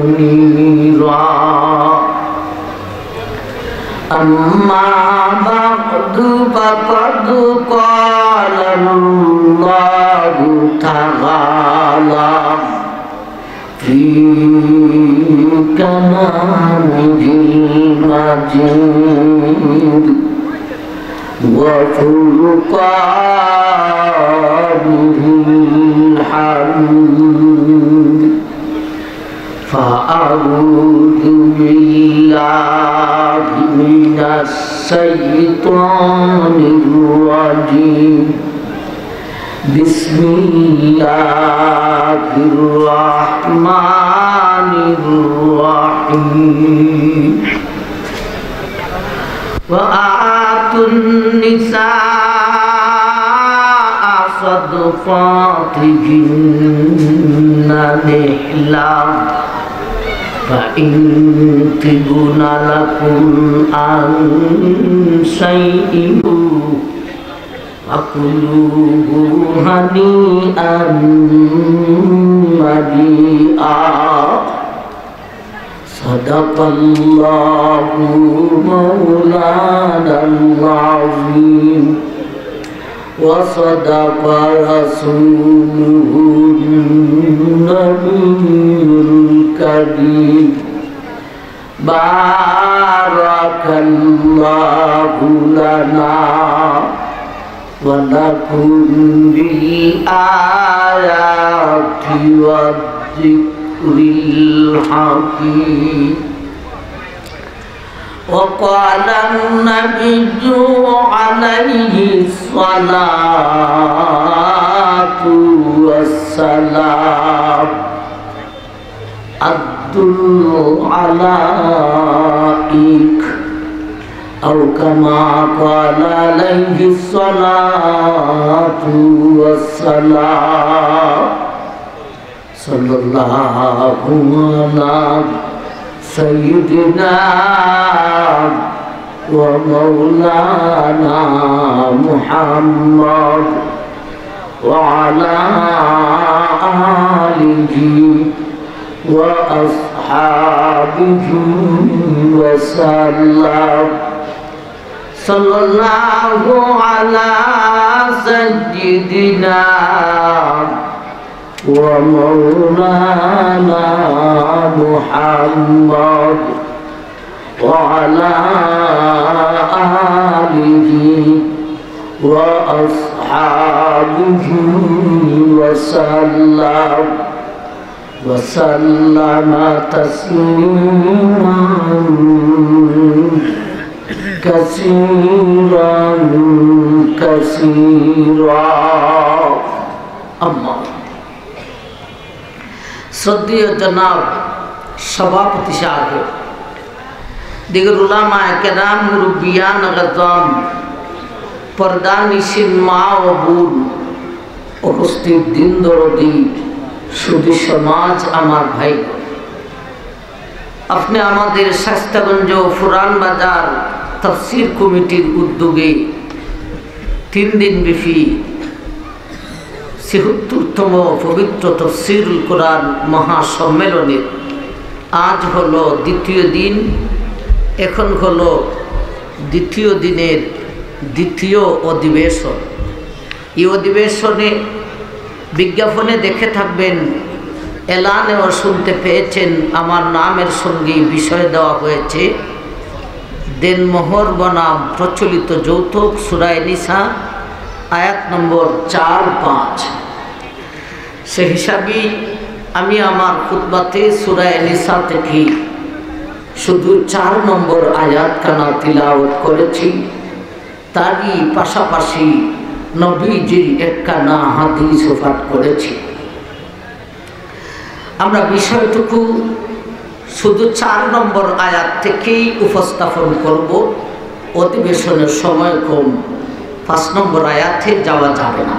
منيرا أما بعد فقد قال الله تعالى في كلامه المجيد وفرقانه الحميد فأعوذ بالله من الشيطان الرجيم بسم الله الرحمن الرحيم وآتوا النساء صدقاتهن نحلا فإن تبن لكم عن شيء فكلوه هنيئا مريئا صدق الله مولانا العظيم وصدق رسوله النبي الكريم بارك الله لنا ولكم بالآيات والذكر الحكيم وقال النبي عليه الصلاة والسلام أدل عليك أو كما قال عليه الصلاة والسلام صلى الله على سيدنا ومولانا محمد وعلى آله وأصحابه وسلم صلى الله على سيدنا ومولانا محمد وعلى آله وأصحابه وسلم تسليما كثيرا كثيرا أما শ্রদ্ধেয় জনাব সভাপতি সাহেব দিগর উলামায়ে কেরাম মুরব্বিয়ান আযম পর্দানিশিন মা ও বোন উপস্থিত দিন দরদি সুধী সমাজ আমার ভাই আপনি আমাদের শাস্তাগঞ্জ ফুরান বাজার তাফসীর কমিটির উদ্যোগে 3 দিন ব্যাপী ৭৬তম পবিত্র তাফসীরুল কোরআন মহাসম্মেলনের আজ হলো দ্বিতীয় দিন। এখন হলো দ্বিতীয় দিনের দ্বিতীয় অধিবেশন। এই অধিবেশনে বিজ্ঞাপনে দেখে থাকবেন, এলানেও শুনতে পেয়েছেন, আমার নামের সঙ্গে বিষয় দেওয়া হয়েছে দেনমোহর বনাম প্রচলিত যৌতুক, সূরা নিসা আয়াত নম্বর 4-5। সে হিসাবে আমি আমার খুতবাতে সূরা নিসা থেকে শুধু 4 নম্বর আয়াতখানা তিলাওয়াত করেছি। তারই পাশাপাশি নবীজির একখানা হাদিস পাঠ করেছি। আমরা বিষয়টুকু শুধু 4 নম্বর আয়াত থেকেই উপস্থাপন করব। অধিবেশনের সময় কম, 5 নম্বর আয়াতে যাওয়া যাবে না।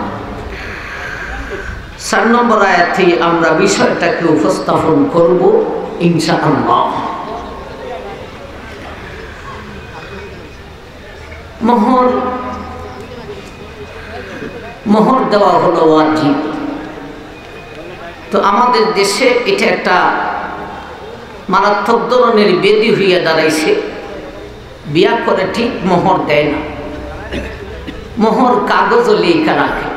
4 নম্বর আয়াতে আমরা বিষয়টাকে উপস্থাপন করব ইনশাআল্লাহ। মোহর দেওয়া হলো ওয়াজিব। তো আমাদের দেশে এটা একটা মারাত্মক ধরনের বেদি হইয়া দাঁড়াইছে। বিয়া করে ঠিক মোহর দেয় না, মোহর কাগজও লেখা রাখে।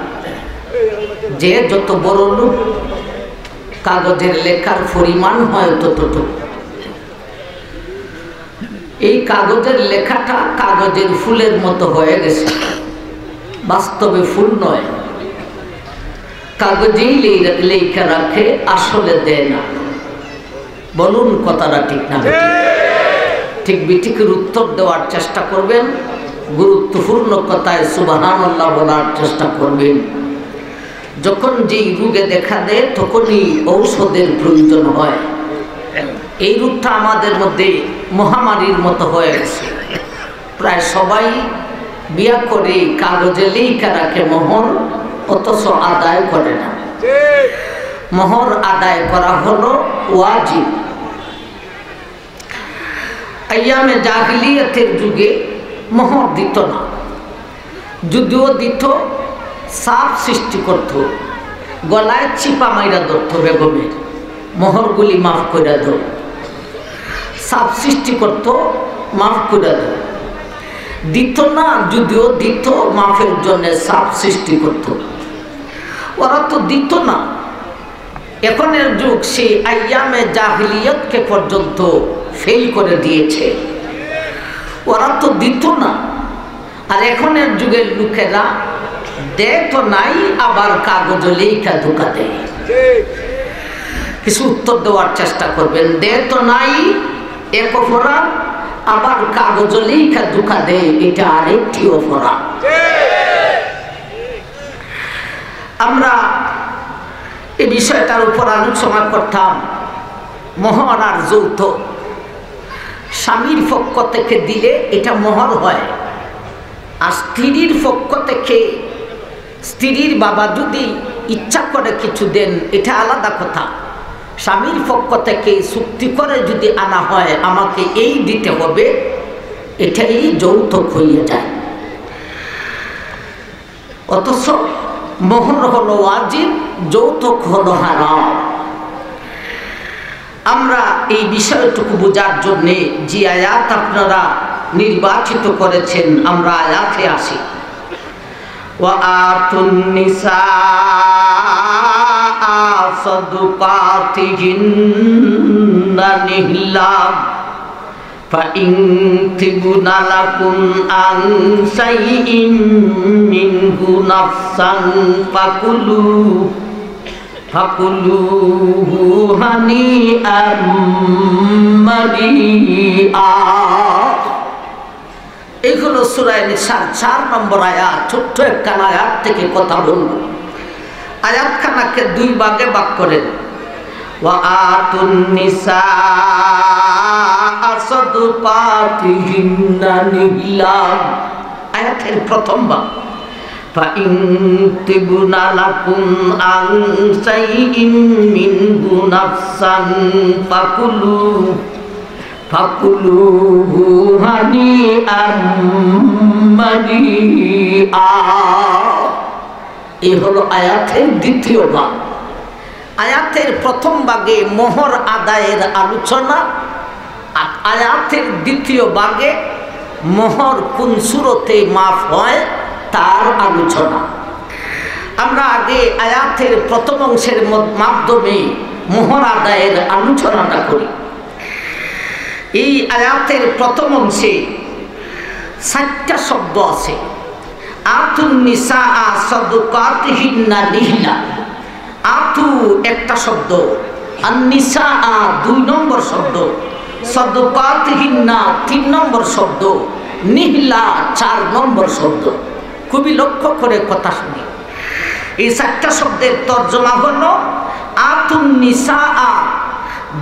যে যত বড় লোক কাগজের লেখার পরিমাণ হয় ততটুকু। এই কাগজের লেখাটা কাগজের ফুলের মতো হয়ে গেছে, বাস্তবে ফুল নয়। কাগজেই লেখা রাখে, আসলে দেয় না। বলুন কথাটা ঠিক না? ঠিক বিঠিকের উত্তর দেওয়ার চেষ্টা করবেন, গুরুত্বপূর্ণ কথায় সুবহানাল্লাহ বলার চেষ্টা করবেন। যখন যেই রোগে দেখা দেয় তখনই ঔষধের প্রয়োজন হয়। এই রোগটা আমাদের মধ্যে মহামারীর মতো হয়ে গেছে। প্রায় সবাই বিয়া করে কাগজে লেখা রাখে মোহর, অথচ আদায় করে না। মোহর আদায় করা হলো ওয়াজিব। আইয়ামে জাহিলিয়াতের যুগে মোহর দিত না, যদিও দিত সাপ সৃষ্টি করত, গলায় চিপা মাইরা ধরত বেগমের, মোহরগুলি মাফ করে দাও। সাপ সৃষ্টি করত, মাফ করে দাও। দিত না, যদিও দিত মাফের জন্য সাপ সৃষ্টি করত। ওরা তো দিত না। এখনের যুগ সেই আইয়ামে জাহিলিয়াতকে পর্যন্ত ফেল করে দিয়েছে। ওরা তো দিত না, আর এখনের যুগের লোকেরা দেয় তো নাই, আবার কাগজ লেখা ধোকা দেয়। কিছু উত্তর দেওয়ার চেষ্টা করবেন। দেয় তো নাই এক অপরাধ, আবার কাগজ লেখা ধোকা দেয়, এটা আরেকটি অপরাধ। আমরা এই বিষয়টার উপর আলোচনা করতাম। মোহর আর যৌথ, স্বামীর পক্ষ থেকে দিলে এটা মোহর হয়, আর স্ত্রীর পক্ষ থেকে স্ত্রীর বাবা যদি ইচ্ছা করে কিছু দেন, এটা আলাদা কথা। স্বামীর পক্ষ থেকে চুক্তি করে যদি আনা হয় আমাকে এই দিতে হবে, এটাই যৌতুক হয়ে যায়। অথচ মোহর হলো ওয়াজিব, যৌতুক হলো হারাম। আমরা এই বিষয়টুকু বোঝার জন্যে যে আয়াত আপনারা নির্বাচিত করেছেন, আমরা আয়াতে আসি। ওয়াআতুন নিসা সাদুকাতিহিন্না নিহলা ফাইন তিবুনা লাকুম আন শাইইন মিনহু নাফসান ফাকুলুহু হানিআম মারিআ। এই হলো সূরা নিসার 4 নম্বর আয়াত। ছোট্ট একটা আয়াত থেকে কথা বলব। আয়াতখানাকে 2 ভাগে ভাগ করেন। ওয়াআতুন নিসা সাদুকাতিহিন্না নিহলা, আয়াতের প্রথম ভাগ। ফাইন তিবুনা লাকুম আন শাইইন মিনহু নাফসান ফাকুলুহু হানিআম মারিআ। এই হলো আয়াতের দ্বিতীয় ভাগ। আয়াতের প্রথম ভাগে মোহর আদায়ের আলোচনা, আর আয়াতের দ্বিতীয় ভাগে মোহর কোন সূরতে মাফ হয় তার আলোচনা। আমরা আগে আয়াতের প্রথম অংশের মাধ্যমে মোহর আদায়ের আলোচনাটা করি। এই আয়াতের প্রথম অংশে 4টা শব্দ আছে। আতুন নিসা সাদুকাতিহিন্না নিহলা, আতু একটা শব্দ, আর নিসা 2 নম্বর শব্দ, সাদুকাতিহিন্না 3 নম্বর শব্দ, নিহলা 4 নম্বর শব্দ। খুবই লক্ষ্য করে কথা শুনি। এই 4টা শব্দের তর্জমা হলো আতুন নিসা,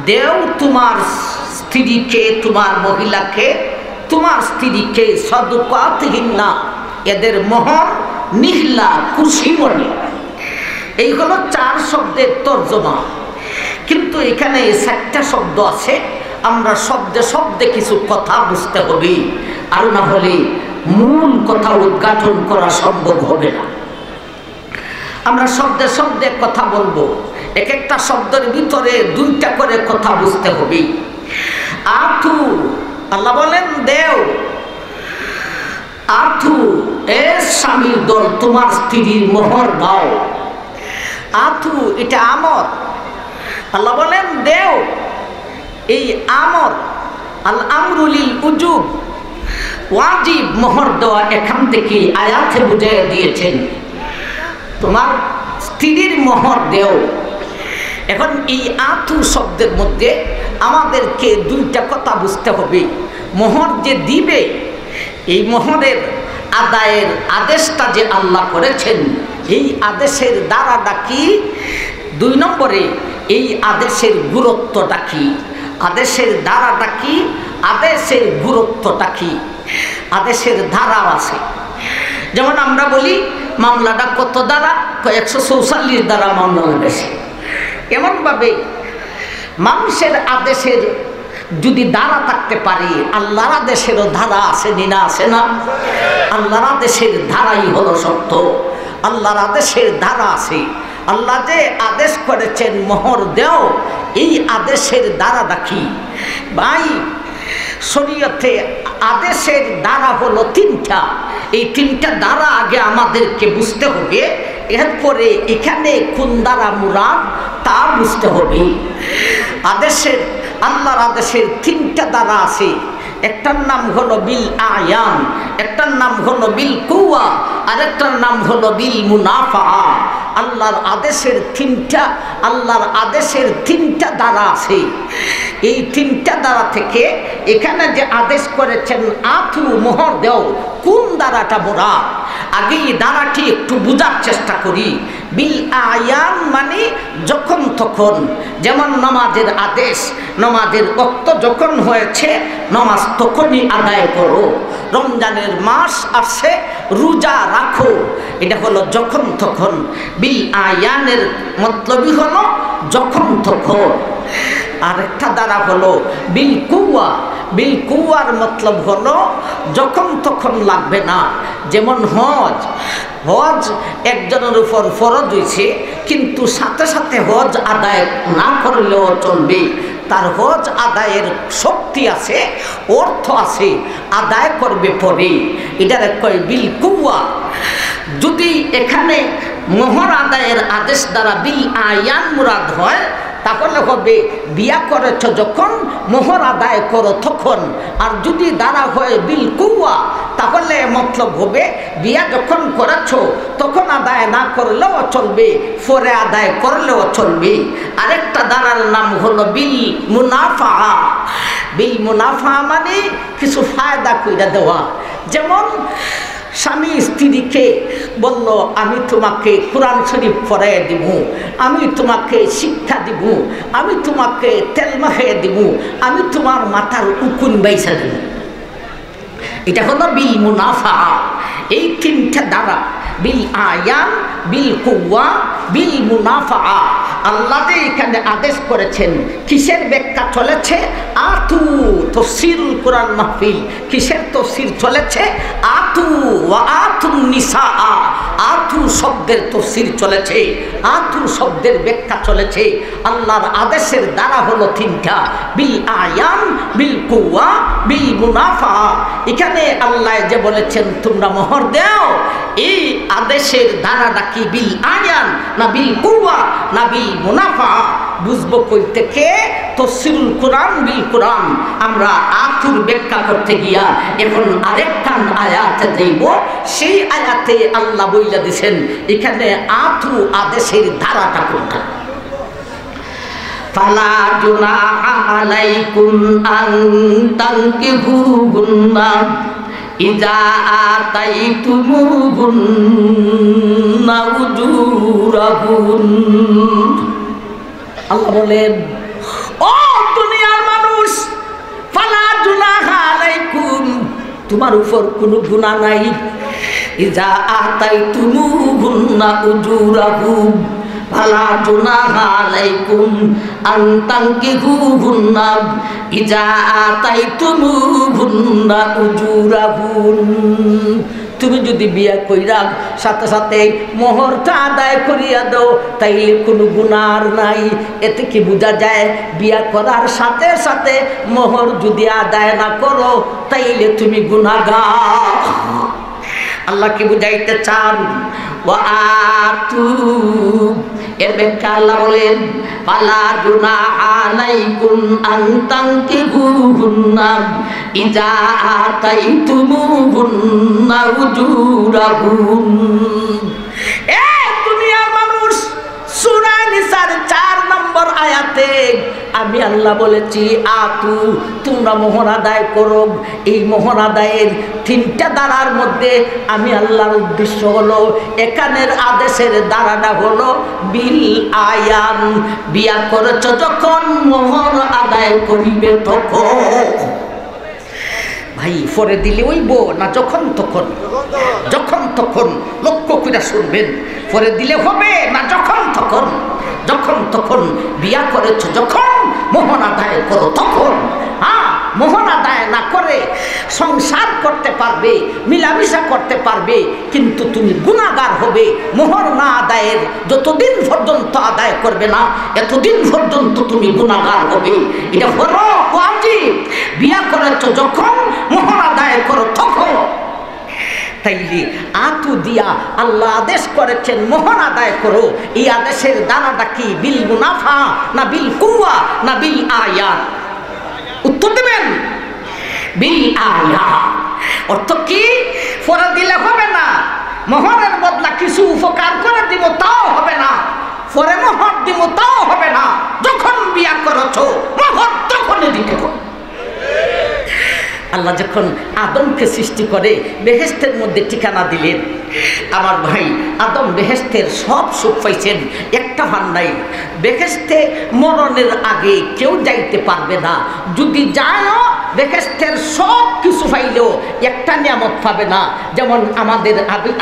দেও তোমার স্ত্রীকে, তোমার মহিলাকে, তোমার স্ত্রীকে, সাদুকাতিহিন্না এদের মোহর, নিহলা খুশিমণি। এই হলো 4 শব্দের তর্জমা। কিন্তু এখানে 4টা শব্দ আছে, আমরা শব্দে শব্দে কিছু কথা বুঝতে হবে, আর না হলে মূল কথা উদ্ঘাটন করা সম্ভব হবে না। আমরা শব্দে শব্দে কথা বলবো। এক একটা শব্দের ভিতরে দুইটা করে কথা বুঝতে হবে। আথু, আল্লাহ বলেন দেও। আথু, এ স্বামীর দল, তোমার স্ত্রীর মোহর দাও। আথু, এটা আমর। আল্লাহ বলেন দেও। এই আমর, আল আমরুলিল উজুব, ওয়াজিব, মোহর দেওয়া এখান থেকে আয়াতে বুঝিয়ে দিয়েছেন তোমার স্ত্রীর মোহর দেও। এখন এই আথু শব্দের মধ্যে আমাদেরকে দুইটা কথা বুঝতে হবে। মোহর যে দিবে, এই মোহরের আদায়ের আদেশটা যে আল্লাহ করেছেন, এই আদেশের দ্বারাটা কি? 2 নম্বরে এই আদেশের গুরুত্বটা কি? আদেশের দ্বারাটা কি? আদেশের গুরুত্বটা কি? আদেশের ধারাও আছে। যেমন আমরা বলি মামলাটা কত দ্বারা? 144 দ্বারা মামলা হয়েছে। এমনভাবে মানুষের আদেশের যদি ধারা থাকতে পারে, আল্লাহর আদেশেরও ধারা আছে না? আছে না? আল্লাহর আদেশের ধারাই হলো সত্য। আল্লাহর আদেশের ধারা আছে। আল্লাহ যে আদেশ করেছেন মোহর দেও, এই আদেশের দ্বারাটা কি? ভাই, শরীয়তে আদেশের দ্বারা হলো 3টা। এই 3টা দ্বারা আগে আমাদেরকে বুঝতে হবে, এরপরে এখানে কোন দ্বারা মুরাদ তা বুঝতে হবে। আদেশের, আল্লাহর আদেশের 3টা দ্বারা আছে। একটার নাম হলো বিল আয়ান, একটার নাম হলো বিল কুওয়া, আরেকটার নাম হলো বিল মুনাফা। আল্লাহর আদেশের 3টা, আল্লাহর আদেশের 3টা দ্বারা আছে। এই 3টা দ্বারা থেকে এখানে যে আদেশ করেছেন আথু, মোহর দেও, কোন দ্বারাটা মুরাদ? আগে এই দ্বারাটি একটু বোঝার চেষ্টা করি। বিল আয়ান মানে যখন তখন, যেমন নামাজের আদেশ, নামাজের ওয়াক্ত যখন হয়েছে নামাজ তখনই আদায় করো। রমজানের মাস আসছে, রোজা রাখো, এটা হলো যখন তখন। বিল আয়ানের মতলবই হলো যখন তখন। আরেকটা দ্বারা হলো বিল কুওয়া। বিল কুওয়ার মতলব হলো যখন তখন লাগবে না। যেমন হজ, হজ একজনের উপর ফরজ হয়েছে, কিন্তু সাথে সাথে হজ আদায় না করলেও চলবে। তার হজ আদায়ের শক্তি আছে, অর্থ আছে, আদায় করবে পরে। এটার কয় বিল কুওয়া। যদি এখানে মোহর আদায়ের আদেশ দ্বারা বিল আয়ান মুরাদ হয়, তাহলে হবে বিয়া করেছ যখন মোহর আদায় করো তখন। আর যদি দ্বারা হয় বিল কুওয়া, তাহলে মতলব হবে বিয়া যখন করেছ তখন আদায় না করলেও চলবে, পরে আদায় করলেও চলবে। আরেকটা দ্বারার নাম হলো বিল মুনাফা। বিল মুনাফা মানে কিছু ফায়দা কইরা দেওয়া। যেমন স্বামী স্ত্রীকে বলল, আমি তোমাকে কোরআন শরীফ পড়াইয়া দিব, আমি তোমাকে শিক্ষা দিব, আমি তোমাকে তেল মাখাইয়া দিব, আমি তোমার মাথার উকুন বাইসা দিব। এটা হলো বিল মুনাফা। এই 3টা দ্বারা, বিল আয়ান, বিল কুওয়া, বিল মুনাফা, আল্লাহ যে এখানে আদেশ করেছেন। কিসের ব্যাখ্যা চলেছে? আতু, তাফসীরুল কোরআন মাহফিল। কিসের তাফসীর চলেছে? আতু ওয়া আতুন নিসা। আতু শব্দের তাফসীর চলেছে, আতু শব্দের ব্যাখ্যা চলেছে। আল্লাহর আদেশের দ্বারা হলো 3টা, বিল আয়ান, বিল কুওয়া, বিল মুনাফা। এখানে আল্লাহ যে বলেছেন তোমরা মোহর দাও, এই আদেশের দ্বারাটা কি বিল আয়ান না বিল কুওয়া না বিল মুনাফা? বুঝবো কই থেকে? তাফসীরুল কোরআন বিল কোরআন। আমরা আতুর ব্যাখ্যা করতে গিয়া এখন আরেকটা আয়াতে যাইব। সেই আয়াতে আল্লাহ বইলা দিয়েছেন এখানে আতু আদেশের ধারাটা কোনটা। ফালা জুনাহা আলাইকুম আন তানকিহুহুন্না ইজা আতাইতুমুহুন্না উজুরাহুন। আল্লাহ বলেন, ও দুনিয়ার মানুষ, ফালা জুনাহা আলাইকুম, তোমার উপর কোনো গুনাহ নাই। ইজা আতাইতুমুহুন্না উজুরাহুম, ফালা জুনাহা আলাইকুম আন তানকিহুহুন্না ইজা আতাইতুমুহুন্না উজুরাহুন। তুমি যদি বিয়া কইরা সাথে সাথে মোহরটা আদায় করিয়া দাও তাইলে কোনো গুনাহ নাই। এতে কি বোঝা যায়? বিয়া করার সাথে সাথে মোহর যদি আদায় না করো তাইলে তুমি গুনাহগার। আল্লাহ কি বুঝাইতে চান? ওয়াতু এর ব্যাখ্যা আল্লাহ বলেন ফালা জুনাহা আলাইকুম আন তানকিহুন্না ইজা আতাইতুমুহুন্না উজুরাহুন। এ দুনিয়ার মানুষ, সূরা নিসার 4 নম্বর আয়াতে আমি আল্লাহ বলেছি আতু, তোমরা মোহর আদায় করো। এই মোহর আদায়ের 3টা দ্বারার মধ্যে আমি আল্লাহর উদ্দেশ্য হলো, এখানের আদেশের দ্বারাটা হলো বিল আয়ান। বিয়া করেছ যখন মোহর আদায় করিবে তখন। ভাই পরে দিলে হইব না যখন তখন? যখন তখন। লক্ষ্য করে শুনবেন, পরে দিলে হবে না যখন তখন? যখন তখন। বিয়া করেছ যখন মোহর আদায় করো তখন। হ্যাঁ, মোহর আদায় না করে সংসার করতে পারবে, মিলামিশা করতে পারবে, কিন্তু তুমি গুনাহগার হবে। মোহর না আদায়ের যতদিন পর্যন্ত আদায় করবে না এতদিন পর্যন্ত তুমি গুনাহগার হবে। এটা হলো ওয়াজিব। বিয়া করেছ যখন মোহর আদায় করো তখন। তাইলে আতু দিয়া আল্লাহ আদেশ করেছেন মোহর আদায় করো। এই আদেশের দ্বারাটা কি? বিল মুনাফা না বিল কুওয়া না বিল আয়াত? উত্তর দেবেন। বিল আয়াত। অর্থ কি? পরে দিলে হবে না, মোহরের বদলা কিছু উপকার করে দিব তাও হবে না, পরে মোহর দিব তাও হবে না। যখন বিয়া করেছ মোহর তখনই দিতে হবে। আল্লাহ যখন আদমকে সৃষ্টি করে বেহেশতের মধ্যে ঠিকানা দিলেন, আমার ভাই আদম বেহেশতের সব সুখ পাইছেন, একটা ভান নাই। বেহেশতে মরণের আগে কেউ যাইতে পারবে না। যদি যায়ও বেহেশতের সব কিছু পাইলেও একটা নিয়ামত পাবে না। যেমন আমাদের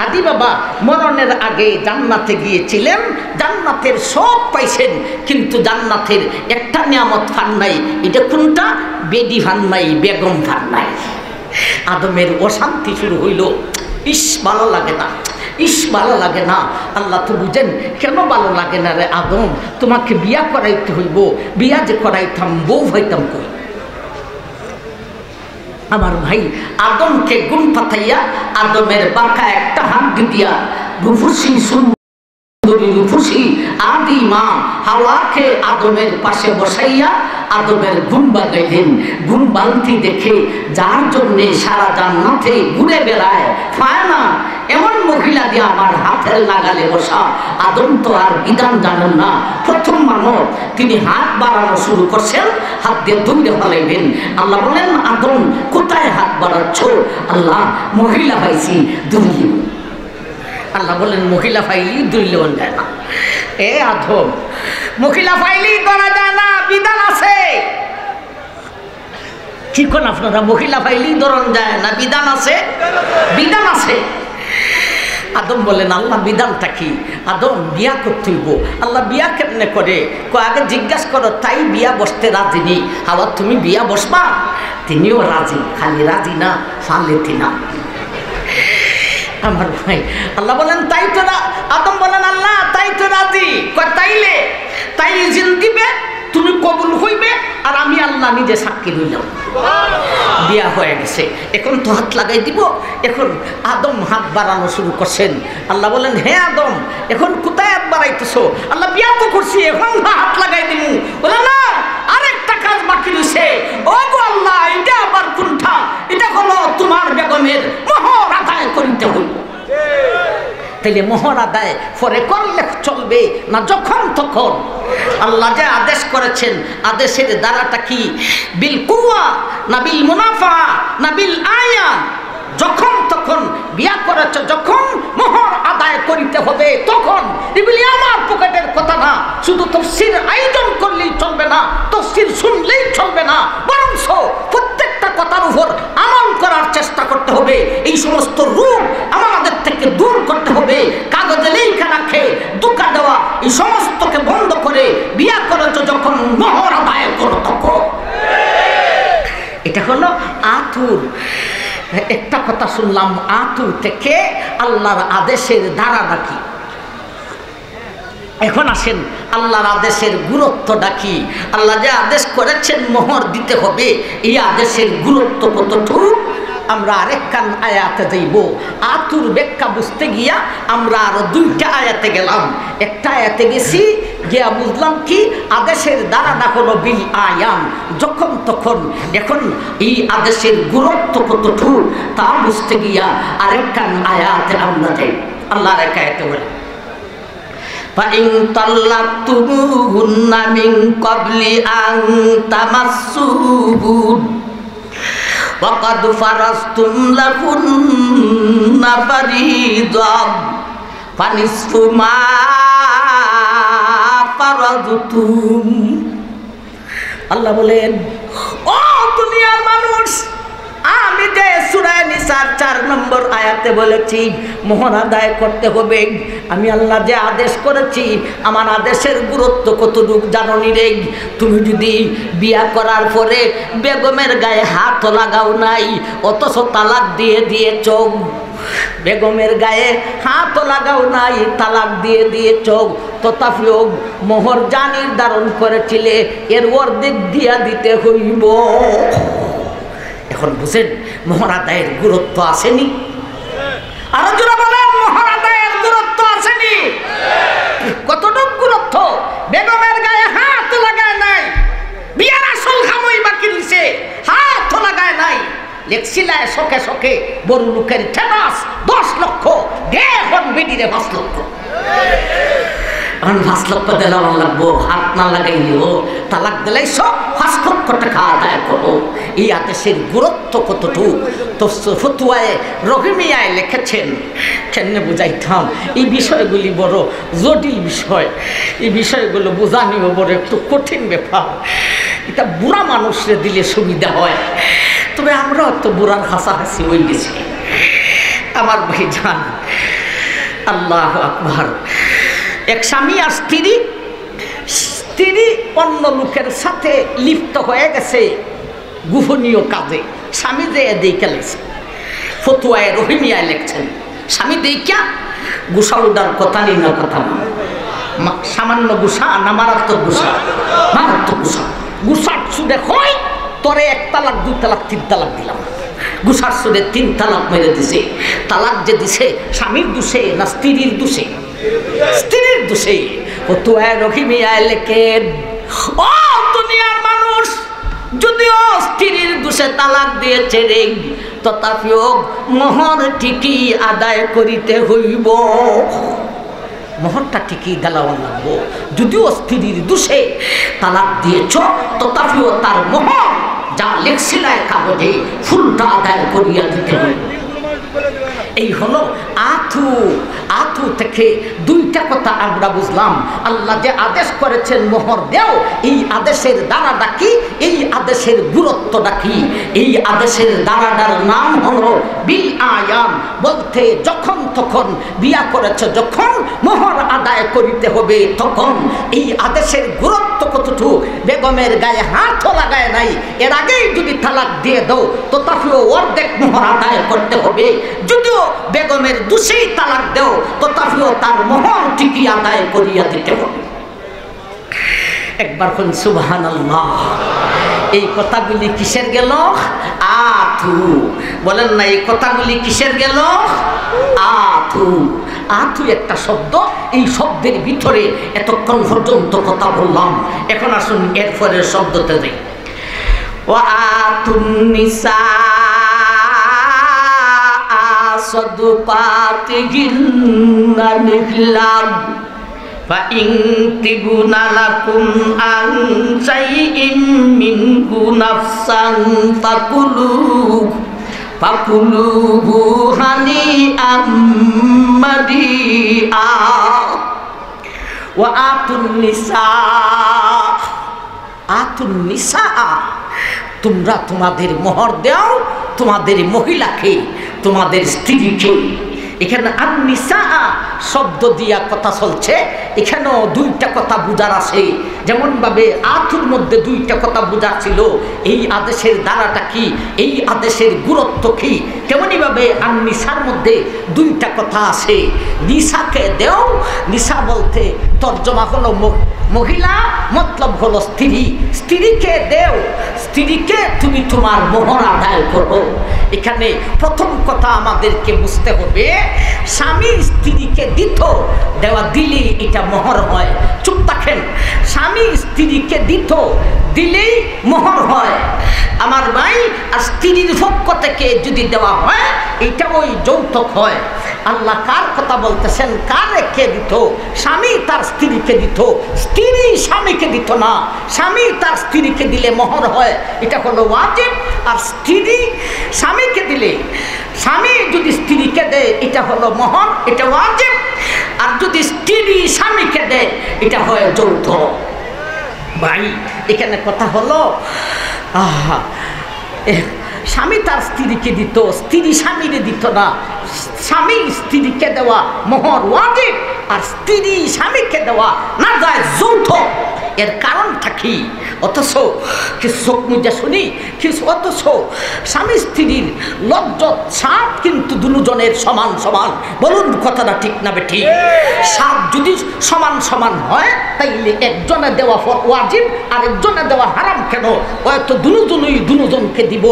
আদি বাবা মরণের আগে জান্নাতে গিয়েছিলেন, জান্নাতের সব পাইছেন, কিন্তু জান্নাতের একটা নিয়ামত ফান নাই। এটা কোনটা? বেডি ফান নাই, বেগম ফান নাই। আদমের অশান্তি শুরু হইল। ইস ভালো লাগে না, ইস ভালো লাগে না। আল্লাহ তো বুঝেন কেন ভালো লাগে না রে আদম, তোমাকে বিয়া করাইতে হইব। বিয়া যে করাইতাম বউ হইতাম কই? আমার ভাই আদমকে গুণ পাতাইয়া আদমের বাঁকা একটা হাত দিয়া রূপসী সুন্দরী রূপসী আদি মা হাওয়াকে আদমের পাশে বসাইয়া আদমের ঘুম বাগাইলেন। ঘুম বালতি দেখে যার জন্যে সারা জান্নাতে ঘুরে বেড়ায় পায় না এমন মহিলা দিয়ে আমার হাতের নাগালে বসা। আদম তো আর বিধান জানেন না, প্রথম মানব। তিনি হাত বাড়ানো শুরু করছেন, হাত দিয়ে দৌড়ে ফেলাইবেন। আল্লাহ বলেন আদম কোথায় হাত বাড়াচ্ছ? আল্লাহ মহিলা পাইছি দৌড়ি। আল্লাহ বলেন মহিলা ফাইলি দৌড়লেও যায় না। এ আদম, মহিলা ফাইলি ধরা যায় না, বিধান আছে। কি কোন আপনারা? মহিলা ফাইলি ধরন যায় না, বিধান আছে? বিধান আছে। আদম বলেন আল্লাহ বিধানটা কি? আদম বিয়া করতে হইব। আল্লাহ বিয়া কেমনে করে? আগে জিজ্ঞাসা করো। তাই বিয়া বসতে রাজি নেই। আবার তুমি বিয়া বসবা? তিনিও রাজি, খালি রাজি না ফালেতি না। আমার ভাই আল্লাহ বলেন তাই তো। আদম বলেন আল্লাহ তাই তো রাজি। তাইলে তাই ইজিন দিবে, তুমি কবুল হইবে, আর আমি আল্লাহ নিজে সাক্ষী রইলাম। বিয়া হয়ে গেছে, এখন তো হাত লাগাই দিব। এখন আদম হাত বাড়ানো শুরু করছেন। আল্লাহ বলেন হে আদম এখন কোথায় হাত বাড়াইতেছো? আল্লাহ বিয়া তো করছি, এখন হাত লাগাই দিব। বলে না, আরেকটা কাজ বাকি রয়েছে। ও গো আল্লাহ, এটা আবার কোনটা? এটা হলো তোমার বেগমের মোহর আদায় করিতে হইল। তাইলে মোহর আদায় পরে করলে চলবে না যখন তখন? আল্লাহ যে আদেশ করেছেন, আদেশের দ্বারাটা কি? বিল কুওয়া না বিল মুনাফা না বিল আয়ান? যখন তখন। বিয়া করেছ যখন মোহর আদায় করিতে হবে তখন। এগুলি আমার পকেটের কথা না। শুধু তাফসীর আয়োজন করলেই চলবে না, তাফসীর শুনলেই চলবে না, বরঞ্চ প্রত্যেকটা কথার উপর আমল করার চেষ্টা করতে হবে। এই সমস্ত রূপ আমাদের থেকে দূর করতে হবে। কাগজে লেখা রাখে ধোঁকা দেওয়া এই সমস্তকে বন্ধ করে বিয়া করেছ যখন মোহর আদায় করো তখন। এটা হলো আতুর। একটা কথা শুনলাম, আতু থেকে আল্লাহর আদেশের দ্বারা নাকি। এখন আসেন আল্লাহর আদেশের গুরুত্বটা কি। আল্লাহ যে আদেশ করেছেন মোহর দিতে হবে, এই আদেশের গুরুত্ব কতটুকু আমরা আরেকখান আয়াতে যাইব। আতুর ব্যাখ্যা বুঝতে গিয়া আমরা আরো দুইটা আয়াতে গেলাম। একটা আয়াতে গেছি গিয়া বুঝলাম কি আদেশের দ্বারা না কোনো বিল আয়ান, যখন তখন। এখন এই আদেশের গুরুত্ব কতটুকু তা বুঝতে গিয়া আরেকখান আয়াতে আমরা যাই। আল্লাহর এক আয়াতে বলে فَإِن طَلَّقْتُمُوهُنَّ مِن قَبْلِ أَن تَمَسُّوهُنَّ وَقَدْ فَرَضْتُمْ لَهُنَّ فَرِيضَةً فَنِصْفُ مَا فَرَضْتُمْ। আল্লাহ বলেন, ও দুনিয়ার মানুষ, আমি যে সূরা নিসার 4 নম্বর আয়াতে বলেছি মোহর আদায় করতে হবে, আমি আল্লাহ যে আদেশ করেছি, আমার আদেশের গুরুত্ব কতটুকু জানো নি রে? তুমি যদি বিয়া করার পরে বেগমের গায়ে হাত লাগাও নাই, অথচ তালাক দিয়ে দিয়েছ, বেগমের গায়ে হাত লাগাও নাই, তালাক দিয়ে দিয়েছ, তথাপিও মোহর যা নির্ধারণ করেছিলে এর অর্ধেক দিয়া দিতে হইব। এখন বুঝেন মোহর আদায়ের গুরুত্ব আসেনি? আরো জোরে বলেন, মোহর আদায়ের গুরুত্ব আসেনি? কতটুকু গুরুত্ব? বেগমের গায়ে হাত লাগায় নাই, বিয়ার আসল খামই বাকি দিছে, হাত লাগায় নাই, লেখছিলায় শোকে শোকে বড় লোকের ঠেনাস 10 লক্ষ, এখন বেডিরে 5 লক্ষ। এখন 5 লক্ষ দিলাম লাগবো, হাত না লাগাইলেও তালাক দিলাই সব 5 লক্ষ টাকা আদায় করো। এই আদেশের গুরুত্ব কতটুকু তো ফতুয়ায় রহিমিয়ায় লিখেছেন। কেন বুঝাইতাম, এই বিষয়গুলি বড় জটিল বিষয়, এই বিষয়গুলো বোঝানিও বড় একটু কঠিন ব্যাপার। এটা বুড়া মানুষরে দিলে সুবিধা হয়, তবে আমরাও তো বুড়ার হাসাহাসি হয়ে গেছি। আমার ভাই জান, আল্লাহু আকবার। এক স্বামী আর স্ত্রী, স্ত্রী অন্য লোকের সাথে লিপ্ত হয়ে গেছে গোপনীয় কাজে, স্বামী যে দেখে লেগেছে। ফতুয়ায় রহিমিয়ায় লেখছেন, স্বামী দেখা গুসা উদার কথা নেই, না কথা না, সামান্য গুসা না মারাত্মক গুসা? মারাত্মক গুসা। গুসার সুদে হয় তোরে 1 তালাক 2 তালাক 3 তালাক দিলাম, গুসার সুদে 3 তালাক মেরে দিছে। তালাক যে দিছে স্বামীর দোষে না স্ত্রীর দোষে? স্ত্রীর দোষে। ফতুয়ায় রহিমিয়ায় লেখেন, ও দুনিয়ার মানুষ, যদিও স্ত্রীর দোষে তালাক দিয়েছে রে, তথাপিও মোহর ঠিকই আদায় করিতে হইব। মোহরটা ঠিকই দেওয়া লাগবো। যদিও স্ত্রীর দোষে তালাক দিয়েছ, তথাপিও তার মোহর যা লেখছিলায় কাগজে ফুলটা আদায় করিয়া দিতে হইব। এই হলো আথু। আথু থেকে দুইটা কথা আমরা বুঝলাম। আল্লাহ যে আদেশ করেছেন মোহর দেও, এই আদেশের দ্বারাটা কি, এই আদেশের গুরুত্বটা কি? এই আদেশের দ্বারাটার নাম হলো বিল আয়ান, বলতে যখন তখন বিয়া করেছ, যখন মোহর আদায় করিতে হবে তখন। এই আদেশের গুরুত্ব কতটুকু? বেগমের গায়ে হাতও লাগায় নাই, এর আগেই যদি তালাক দিয়ে দাও তথাপিও অর্ধেক মোহর আদায় করতে হবে। যদিও বেগমের দোষেই তালাক দেও, তথাপিও তার মোহর ঠিকই আদায় করিয়া দিতে হবে। একবার কোন সুবহানাল্লাহ। এই কথাগুলি কিসের গেল? আথু। বলেন না, এই কথাগুলি কিসের গেল? আথু। আথু একটা শব্দ, এই শব্দের ভিতরে এতক্ষণ পর্যন্ত কথা বললাম। এখন আসুন এরপরে শব্দতে যাই। ওয়া আতুন নিসা সাদুকাতিহিন্না নিহলাম فإن تبن لكم عن شيء منه نفسا فكلوه هنيئا مريئا وآتوا النساء আতুন নিসা, তোমরা তোমাদের মোহর দাও তোমাদের মহিলাকে, তোমাদের স্ত্রীকে। এখানে আন-নিসা শব্দ দিয়া কথা চলছে, এখানেও দুইটা কথা বুঝার আছে। যেমনভাবে আতুর মধ্যে দুইটা কথা বুঝার ছিল, এই আদেশের দ্বারাটা কি, এই আদেশের গুরুত্ব কি, তেমনিভাবে আন-নিসার মধ্যে দুইটা কথা আছে। নিসাকে দেও, নিসা বলতে তর্জমা হলো মহিলা, মতলব হলো স্ত্রী। স্ত্রীকে দেও, স্ত্রীকে তুমি তোমার মোহর আদায় করো। এখানে প্রথম কথা আমাদেরকে বুঝতে হবে, স্বামী স্ত্রীকে দিত, দেওয়া দিলে এটা মোহর হয়। চুপ থাকেন, স্বামী স্ত্রীকে দিত, দিলেই মোহর হয় আমার ভাই। আর স্ত্রীর পক্ষ থেকে যদি দেওয়া হয় এটা ওই যৌতুক হয়। আল্লাহ কার কথা বলতেছেন, কারে কে দিত? স্বামী তার স্ত্রীকে দিত, স্ত্রী স্বামীকে দিত না। স্বামী তার স্ত্রীকে দিলে মোহর হয়, এটা হলো ওয়াজিব। আর স্ত্রী স্বামীকে দিলে, স্বামী যদি স্ত্রীকে দেয় এটা হলো মোহর, এটা ওয়াজিব। আর যদি স্ত্রী স্বামীকে দেয় এটা হয় যৌথ। ভাই এখানে কথা হলো, স্বামী তার স্ত্রীকে দিত, স্ত্রী স্বামীকে দিত না। স্বামী স্ত্রীকে দেওয়া মোহর ওয়াজিব, আর স্ত্রী স্বামীকে দেওয়া না যায় যৌথ। এর কারণটা কি? অথচ কিছু চোখ মুজা শুনি, কিছু অথচ স্বামী স্ত্রীর লজ্জত সাপ কিন্তু দুজনের সমান সমান। বলুন কথাটা ঠিক না বেঠিক? সাপ যদি সমান সমান হয় তাইলে একজনে দেওয়া ওয়াজিব আর একজনে দেওয়া হারাম কেন? হয়তো দুজনই দুজনকে দিব,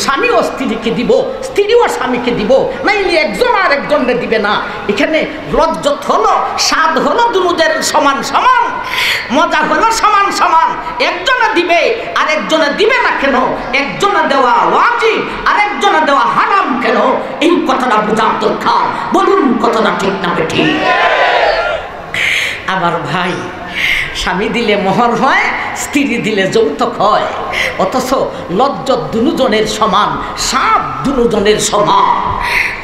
স্বামীও স্ত্রীকে দিব, স্ত্রীও স্বামীকে দিব, নাইলে একজন আর একজনকে দিবে না। এখানে লজ্জত হলো, স্বাদ হলো দুজনের সমান সমান, মজা হলো সমান সমান। একজনে দিবে আর একজনে দিবে না কেন? একজনে দেওয়া ওয়াজিব আর একজনে দেওয়া হারাম কেন? এই কথাটা বোঝার দরকার। বলুন কথাটা ঠিক না ঠিক? আমার ভাই, স্বামী দিলে মোহর হয়, স্ত্রী দিলে যৌতুক হয়। অথচ লজ্জত দুজনের সমান, সাপ দুজনের সমান।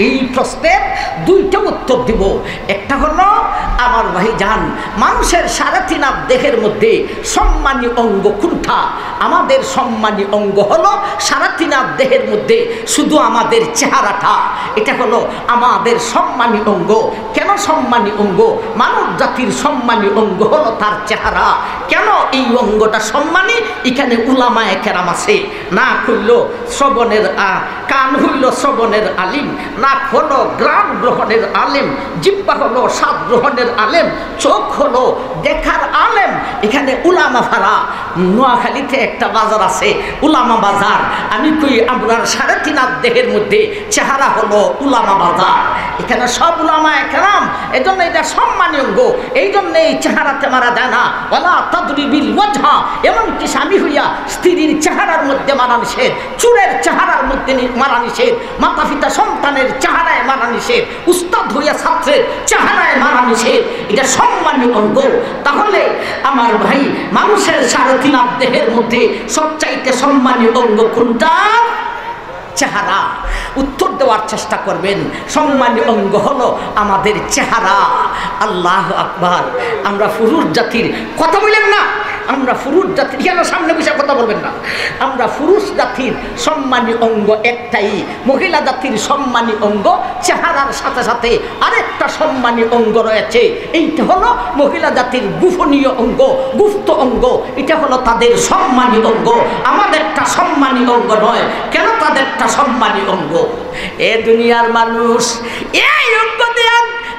এই প্রশ্নের দুইটা উত্তর দিব। একটা হলো আমার ভাই জান, মানুষের 3.5 দেহের মধ্যে সম্মানী অঙ্গ কোনটা? আমাদের সম্মানী অঙ্গ হলো 3.5 দেহের মধ্যে শুধু আমাদের চেহারাটা, এটা হলো আমাদের সম্মানী অঙ্গ। কেন সম্মানী অঙ্গ? মানব জাতির সম্মানী অঙ্গ হলো তার চেহারা। কেন এই অঙ্গটা সম্মানী? এখানে উলামায়ে কেরাম আছে। নাক হইল শ্রবণের কান হইল শ্রবণের আলিম, নাক হলো গ্রাম গ্রহণের আলেম, জিহ্বা হলো স্বাদ গ্রহণের আলেম, চোখ হলো দেখার আলেম। এখানে উলামা ফারা, নোয়াখালীতে একটা বাজার আছে উলামা বাজার। আমি কই আপনার 3.5 দেহের মধ্যে চেহারা হলো উলামা বাজার। এখানে সব উলামায়ে কেরাম, এজন্য এটা সম্মানী অঙ্গ। এই জন্য এই চেহারাতে মারা যায় না। ওয়ালা তাদরিবিল ওয়াজহা, এমনকি স্বামী হইয়া স্ত্রীর চেহারার মধ্যে মারা নিষেধ, চুলের চেহারার মধ্যে মারা নিষেধ, মাতা পিতা সন্তানের চেহারায় মারা নিষেধ, উস্তাদ হইয়া ছাত্রের চেহারায় মারা নিষেধ। এটা সম্মানী অঙ্গ। তাহলে আমার ভাই, মানুষের 3.5 দেহের মধ্যে সবচাইতে সম্মানী অঙ্গ কোনটা? চেহারা। উত্তর দেওয়ার চেষ্টা করবেন। সম্মানী অঙ্গ হলো আমাদের চেহারা। আল্লাহু আকবার। আমরা পুরুষ জাতির কথা বলেন না, আমরা পুরুষ জাতির, কেন সামনে বসে কথা বলবেন না? আমরা পুরুষ জাতির সম্মানী অঙ্গ একটাই, মহিলা জাতির সম্মানী অঙ্গ চেহারার সাথে সাথে আরেকটা সম্মানী অঙ্গ রয়েছে। এইটা হলো মহিলা জাতির গোপনীয় অঙ্গ, গুপ্ত অঙ্গ। এটা হলো তাদের সম্মানী অঙ্গ, আমাদেরটা সম্মানী অঙ্গ নয়। কেন তাদেরটা সম্মানী অঙ্গ? এ দুনিয়ার মানুষ এই অঙ্গ দিয়ে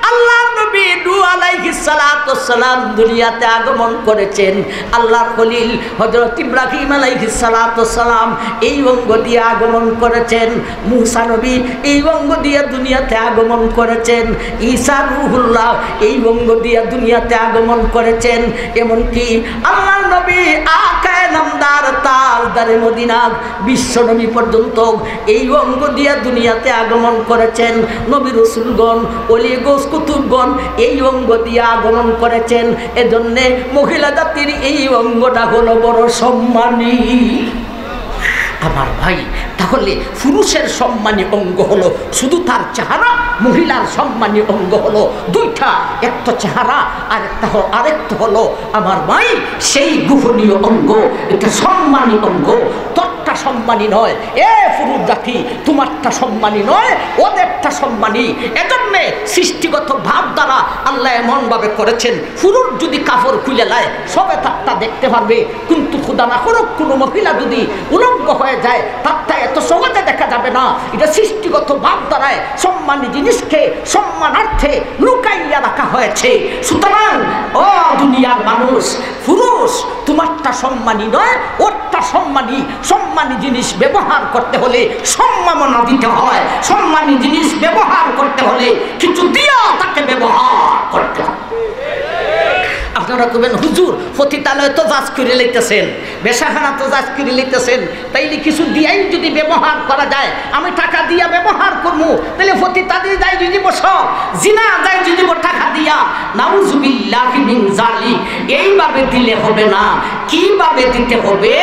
আল্লাহর নবী নূহ আলাইহিস সালাতু সালাম দুনিয়াতে আগমন করেছেন। আল্লাহর খলিল হযরত ইব্রাহিম আলাইহিস সালাতু সালাম এই অঙ্গ দিয়ে আগমন করেছেন। মূসা নবী এই অঙ্গ দিয়ে দুনিয়াতে আগমন করেছেন। ঈসা রূহুল্লাহ এই অঙ্গ দিয়ে দুনিয়াতে আগমন করেছেন। এমনকি আল্লাহর নবী আকায়ে নামদার তাজদারে মদিনা বিশ্ব নবী পর্যন্ত এই অঙ্গ দিয়ে দুনিয়াতে আগমন করেছেন। নবী রাসূলগণ, ওলি গোস কুতুবগণ এই অঙ্গ দিয়ে আগমন করেছেন। এজন্যে মহিলা জাতির এই অঙ্গটা হলো বড় সম্মানী। আমার ভাই, তাহলে পুরুষের সম্মানী অঙ্গ হলো শুধু তার চেহারা, মহিলার সম্মানী অঙ্গ হলো দুইটা, একটা চেহারা আর আরেকটা হলো আমার ভাই সেই গোপনীয় অঙ্গ। এটা সম্মানী অঙ্গ। তরটা সম্মানী নয়। এ পুরুষ জাতি, তোমারটা সম্মানী নয়, ওদেরটা সম্মানী। এজন্যে সৃষ্টিগত ভাব দ্বারা আল্লাহ এমনভাবে করেছেন, পুরুষ যদি কাপড় খুলে নেয় সবে তারটা দেখতে পারবে, কিন্তু খুদা না করুক কোনো মহিলা যদি উলঙ্গ হয়ে যায় তারটা এত সহজে দেখা যাবে না। এটা সৃষ্টিগত ভাব দ্বারায় সম্মানী জিনিসকে সম্মানার্থে লুকাইয়া রাখা হয়েছে। সুতরাং ও দুনিয়ার মানুষ, পুরুষ তোমারটা সম্মানী নয়, ওরটা সম্মানী। সম্মানী জিনিস ব্যবহার করতে হলে সম্মাননা দিতে হয়। সম্মানী জিনিস ব্যবহার করতে হলে কিছু দিয়া তাকে ব্যবহার করতে হয়। আপনারা কবেন হুজুর পতিতালয় তো জাজ করে লইতেছেন, বেশাখানা তো জাজ করে লইতেছেন, তাইলে কিছু দিয়াই যদি ব্যবহার করা যায়, আমি টাকা দিয়া ব্যবহার করবো, তাহলে পতিতাদের যাই যদি সব জিনা যাই যদি টাকা দিয়া, নাউজুবিল্লাহি মিন যালিক। এইভাবে দিলে হবে না, কিভাবে দিতে হবে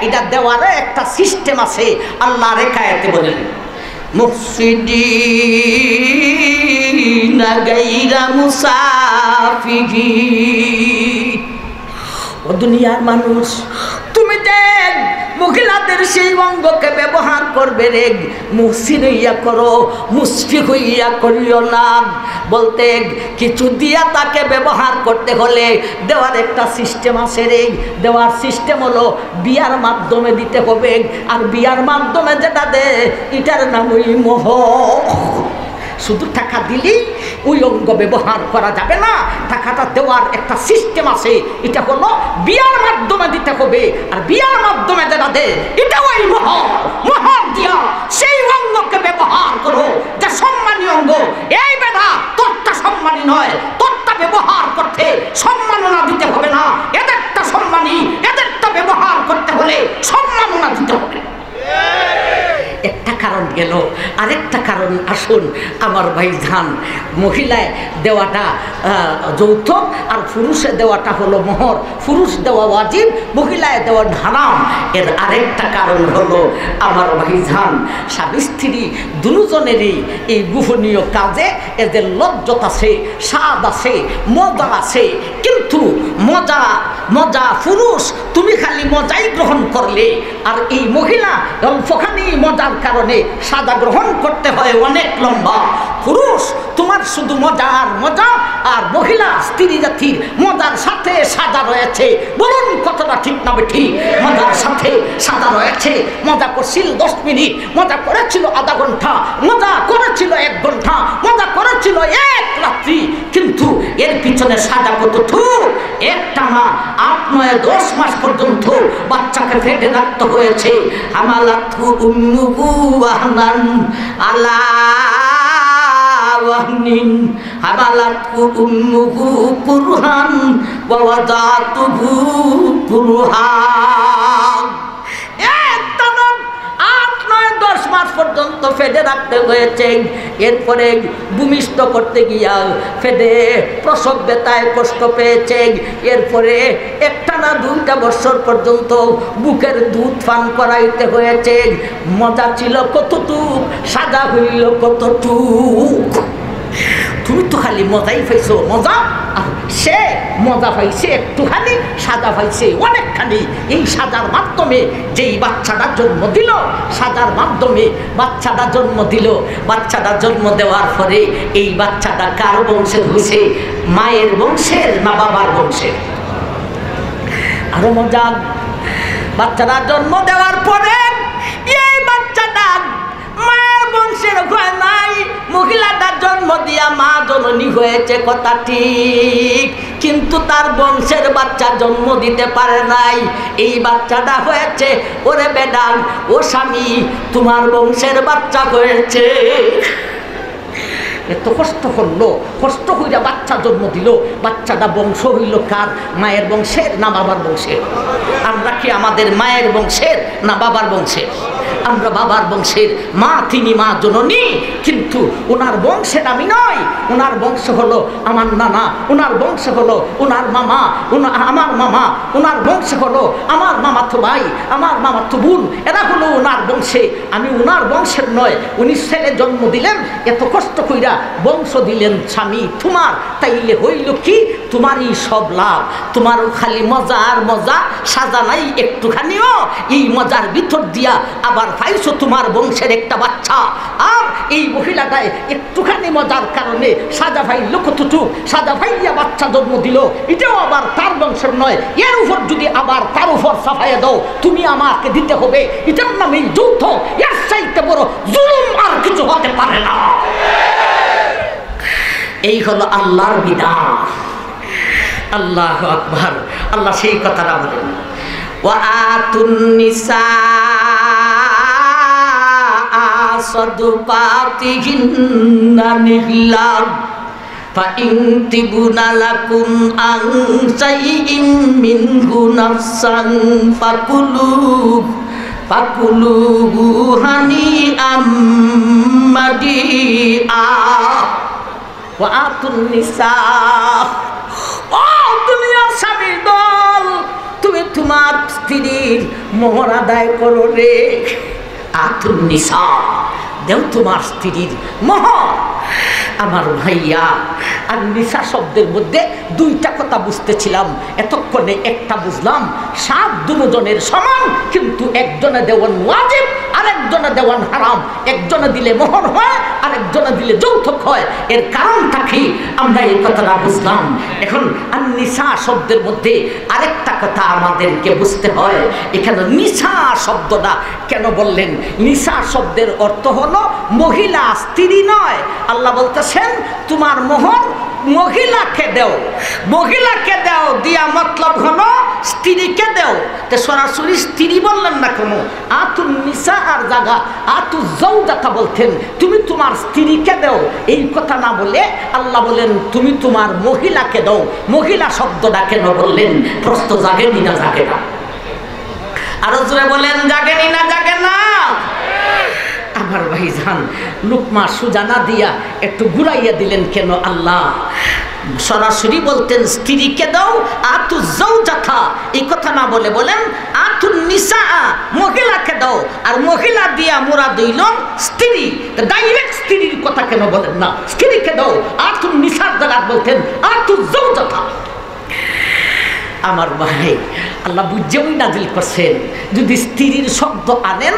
এটা দেওয়ারও একটা সিস্টেম আছে। আল্লাহ রেখায়াতে বলেন মুফসিদিনা গায়রা মুসাফিহিন। ও দুনিয়ার মানুষ, তুমি দেখ মহিলাদের সেই অঙ্গকে ব্যবহার করবে রে, মুহসিন হইয়া করো, মুসফিক হইয়া করিও না। বলতে কিছু দিয়া তাকে ব্যবহার করতে হলে দেওয়ার একটা সিস্টেম আছে রে। দেওয়ার সিস্টেম হলো বিয়ার মাধ্যমে দিতে হবে, আর বিয়ার মাধ্যমে যেটা দে এটার নাম ওই মোহ। শুধু টাকা দিলেই ওই অঙ্গ ব্যবহার করা যাবে না, টাকাটা দেওয়ার একটা সিস্টেম আছে। এটা হলো বিয়ার মাধ্যমে দিতে হবে, আর বিয়ার মাধ্যমে যেটা দে এটা ওই মোহর। মোহর দিয়া সেই অঙ্গকে ব্যবহার করো যে সম্মানী অঙ্গ। এই বেটা তোরটা সম্মানী নয়, তোরটা ব্যবহার করতে সম্মাননা দিতে হবে না। এদেরটা সম্মানী, এদেরটা ব্যবহার করতে হলে সম্মাননা দিতে হবে। একটা কারণ গেল, আরেকটা কারণ আসুন আমার ভাইজান, মহিলায় দেওয়াটা যৌতুক আর পুরুষে দেওয়াটা হলো মোহর। পুরুষ দেওয়া ওয়াজিব, মহিলায় দেওয়া হারাম। এর আরেকটা কারণ হলো আমার ভাইজান, স্বামী স্ত্রী দুজনেরই এই গোপনীয় কাজে এদের লজ্জত আছে, স্বাদ আছে, মজা আছে। কিন্তু মজা মজা পুরুষ তুমি খালি মজাই গ্রহণ করলে, আর এই মহিলা অল্পখানি মজার কারণে সাজা গ্রহণ করতে হয় অনেক লম্বা। পুরুষ তোমার শুধু মজা আর মজা, আর মহিলা স্ত্রী জাতির মজার সাথে সাজা রয়েছে। বলুন কতটা ঠিক না ঠিক? মজার সাথে সাজা রয়েছে। মজা করছিল 10 মিনিট, মজা করেছিল আধা ঘন্টা, মজা করেছিল 1 ঘন্টা, মজা করেছিল 1 রাত্রি, কিন্তু এর পিছনে সাজা কতটুকু? একটানা 8, 9, 10 মাস পর্যন্ত বাচ্চাকে ফেটে রাখতে হয়েছে। হামালাতহু উম্মুহু ওয়াহনান আলা ওয়াহনিন, হামালাতহু উম্মুহু কুরহান ওয়া ওয়াদাতুহু কুরহান। একটানা 8, 9, 10 মাস পর্যন্ত ফেটে রাখতে হয়েছে। এরপরে ভূমিষ্ঠ করতে গিয়া ফেটে প্রসব ব্যথায় কষ্ট পেয়েছে। এরপরে একটানা 2টা বছর পর্যন্ত বুকের দুধ পান করাইতে হয়েছে। মজা ছিল কতটুক, সাজা হইল কতটুক। তুমি তো খালি মজাই পাইছো, মজা, আর সে মজা পাইছে একটুখানি, সাজা পাইছে অনেকখানি। এই সাজার মাধ্যমে যেই বাচ্চাটা জন্ম দিল, সাজার মাধ্যমে বাচ্চাটা জন্ম দিল। বাচ্চাটা জন্ম দেওয়ার পরে এই বাচ্চাটা কার বংশের হয়েছে? মায়ের বংশের না বাবার বংশের? আরো মজা, বাচ্চাটা জন্ম দেওয়ার পরে এই বাচ্চাটা মায়ের বংশের হয় নাই। মহিলাটা জন্ম দিয়া মা জননী হয়েছে, কথা ঠিক, কিন্তু তার বংশের বাচ্চা জন্ম দিতে পারে নাই। এই বাচ্চাটা হয়েছে, ওরে বেডাং ও স্বামী তোমার বংশের বাচ্চা হয়েছে। এত কষ্ট করলো, কষ্ট হইয়া বাচ্চা জন্ম দিল। বাচ্চাটা বংশ হইল কার? মায়ের বংশের না বাবার বংশের? আমরা কি আমাদের মায়ের বংশের না বাবার বংশের? আমরা বাবার বংশের, মা তিনি মা জননী, কিন্তু ওনার বংশের আমি নয়। ওনার বংশ হলো আমার নানা, ওনার বংশ হলো ওনার মামা, আমার মামা, ওনার বংশ হলো আমার মামাতো ভাই, আমার মামাতো বোন, এরা হলো ওনার বংশে। আমি ওনার বংশের নয়। উনি ছেলে জন্ম দিলেন, এত কষ্ট কইরা বংশ দিলেন স্বামী তোমার, তাইলে হইল কি তোমারই সব লাভ। তোমারও খালি মজা আর মজা, সাজা নাই একটুখানিও। এই মজার ভিতর দিয়া আবার পাইছো তোমার বংশের একটা বাচ্চা। আর এই মহিলাটায় একটুখানি মজার কারণে সাজা ভাইল কতটুক, সাজা ভাইয়া বাচ্চা জন্ম দিল, এটাও আবার তার বংশের নয়। এর উপর যদি আবার তার উপর সাফাইয়া দাও, তুমি আমাকে দিতে হবে, এটার নামে যৌথ। এর চাইতে বড় জুলুম আর কিছু হতে পারে না। এই হলো আল্লাহর বিধান। আল্লাহু আকবার। আল্লাহ সেই কথাটা বলেন, ওয়া আতুন নিসা সাদুকাতিহিন্না নিহলা ফাইন তিবুনা লাকুম আন শাইইন মিনহু নাফসান ফাকুলুহু হানিআম মারিআ। ওয়া আতুন নিসা, ও দুনিয়ার স্বামীর দল, তুমি তোমার স্ত্রীর মোহর আদায় করো রে। আতুন নিসা, দেও তোমার স্ত্রীর মোহর। আমার ভাইয়া, আর নিসা শব্দের মধ্যে দুইটা কথা বুঝতেছিলাম, এতক্ষণে একটা বুঝলাম। সাত দুজনের সমান, কিন্তু একজনে দেওয়ান ওয়াজিব, আরেকজনে দেওয়ান হারাম। একজনে দিলে মোহর হয়, আরেকজনে দিলে যৌতুক হয়। এর কারণটা কি আমরা এই কথাটা বুঝলাম। এখন আর নিসা শব্দের মধ্যে আরেকটা কথা আমাদেরকে বুঝতে হয়। এখানে নিসা শব্দটা কেন বললেন? নিসা শব্দের অর্থ হলো মহিলা, স্ত্রী নয়। আল্লাহ বলতেছেন তোমার মোহর মহিলাকে দেও, মহিলাকে দেও, দিয়া মতলব হলো স্ত্রীকে দেও। তো সরাসরি স্ত্রী বললেন না কেন? আতুন নিসা আর জায়গা আতু জাওজাতা বলতেন, তুমি তোমার স্ত্রীকে দেও। এই কথা না বলে আল্লাহ বলেন তুমি তোমার মহিলাকে দাও। মহিলা শব্দটা কেন বললেন? প্রশ্ন জাগেনি না জাগে না? আরো জোরে বলেন, জাগেনি না জাগে না? আমার ভাইজান লুকমা সুজানা দিয়া একটু ঘুরাইয়া দিলেন কেন আল্লাহ? সরাসরি বলতেন স্ত্রীকে দাও, আতু জাওজাতা, এই কথা না বলে বলেন আতুন নিসা, মহিলাকে দাও। আর মহিলা দিয়া মোরা দইল স্ত্রী, ডাইরেক্ট স্ত্রীর কথা কেন বলেন না? স্ত্রীকে দাও। আতুন নিসার জায়গা বলতেন আতু জাওজাতা। আমার ভাই, আল্লাহ বুঝেই নাজিল করছেন, যদি স্ত্রীর শব্দ আনেন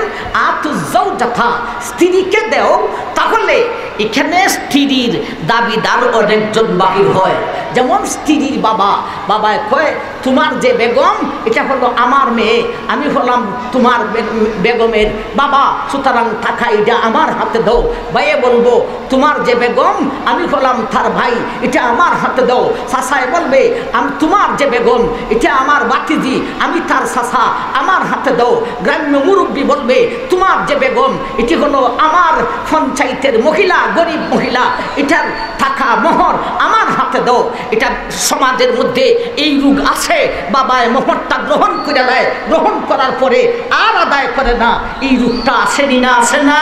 আতু জাওজাতা, স্ত্রীকে দেও, তাহলে এখানে স্ত্রীর দাবিদার অনেকজন বাহির হয়। যেমন স্ত্রীর বাবা, বাবায় কয় তোমার যে বেগম এটা হলো আমার মেয়ে, আমি হলাম তোমার বেগমের বাবা, সুতরাং টাকা এটা আমার হাতে দাও। ভাইয়ে বলবো তোমার যে বেগম আমি হলাম তার ভাই, এটা আমার হাতে দাও। চাচায় বলবে আমি তোমার যে বেগম এটা আমার বাতিজি, আমি তার চাচা, আমার হাতে দাও। গ্রাম্য মুরব্বী বলবে তোমার যে বেগম এটি হলো আমার পঞ্চায়েতের মহিলা, গরিব মহিলা, এটার টাকা মোহর আমার হাতে দাও। এটা সমাজের মধ্যে এই রোগ আছে, বাবায় মোহরটা গ্রহণ করে নেয়, গ্রহণ করার পরে আর আদায় করে না। এই রোগটা আসেনি না? আসে না?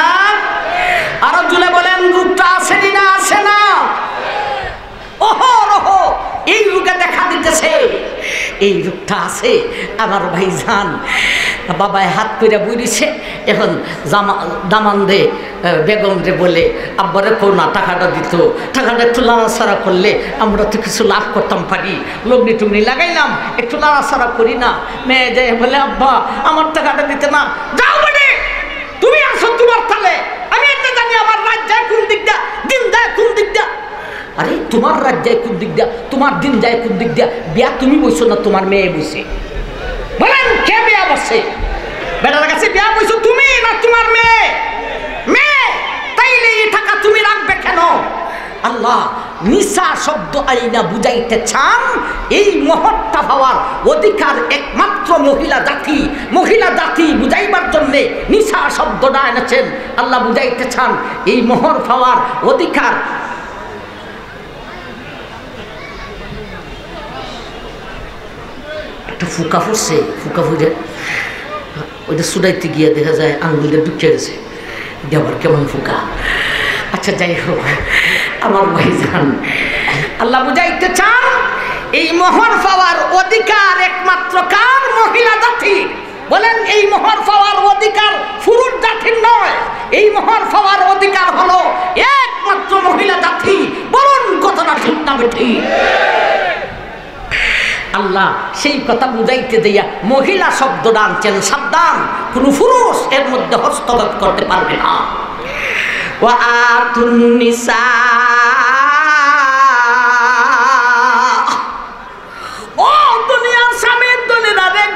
আরো জুলে বলেন রোগটা আসেনি না? আসে না? ওহরহ এই রোগে দেখা দিতেছে, এই রোগটা আছে। আমার ভাইজান বাবায় হাত করে বুঝিছে, এখন দামান দে বেগম রে বলে আব্বারে কোনা টাকাটা দিত, টাকাটা একটু লাড়াছাড়া করলে আমরা তো কিছু লাভ করতাম পারি। লগ্নি টুগনি লাগাইলাম, একটু লাড়াছাড়া করি না। মেয়ে যায় বলে আব্বা আমার টাকাটা দিতে না। যাও মানে তুমি আসো তোমার তালে, আমি একটা জানি আমার রাত যায় কোন দিক দিয়া, দিন যায় কোন দিক দিয়া। আরে তোমার রাত যায় কোন দিক দিয়া, তোমার দিন যায় কোন দিক দিয়া? বিয়া তুমি বসছো না তোমার মেয়ে বসে? বলেন কে বিয়া বসে? বেটার কাছে বিয়া বসছো তুমি না তোমার মেয়ে? মেয়ে। তাইলে এই টাকা তুমি রাখবে কেন? আল্লাহ নিসা শব্দ আইনা বুঝাইতে চান এই মোহরটা পাওয়ার অধিকার একমাত্র মহিলা জাতি। মহিলা জাতি বুঝাইবার জন্যে নিসা শব্দটা এনেছেন। আল্লাহ বুঝাইতে চান এই মোহর পাওয়ার অধিকার একটা ফুকা ফুটছে, ফুকা ফুটে ওইটা সুডাইতে গিয়ে দেখা যায় আঙ্গুলটা ঢুকে গেছে, দেবার কেমন ফুকা। আচ্ছা যাই হোক, আমার ভাইজান, আল্লাহ বুঝাইতে চান এই মোহর পাওয়ার অধিকার একমাত্র কার? মহিলা জাতি। বলেন এই মোহর পাওয়ার অধিকার পুরুষ জাতির নয়, এই মোহর পাওয়ার অধিকার হলো একমাত্র মহিলা জাতি। বলুন কথাটা ঠিক না ঠিক? আল্লাহ সেই কথা বুঝাইতে দিয়া মহিলা শব্দটা আনছেন। সাবধান, কোন পুরুষ এর মধ্যে হস্তক্ষেপ করতে পারবে না। ওয়া আতুন নিসা, ও দুনিয়ার স্বামীর দলেরা রে,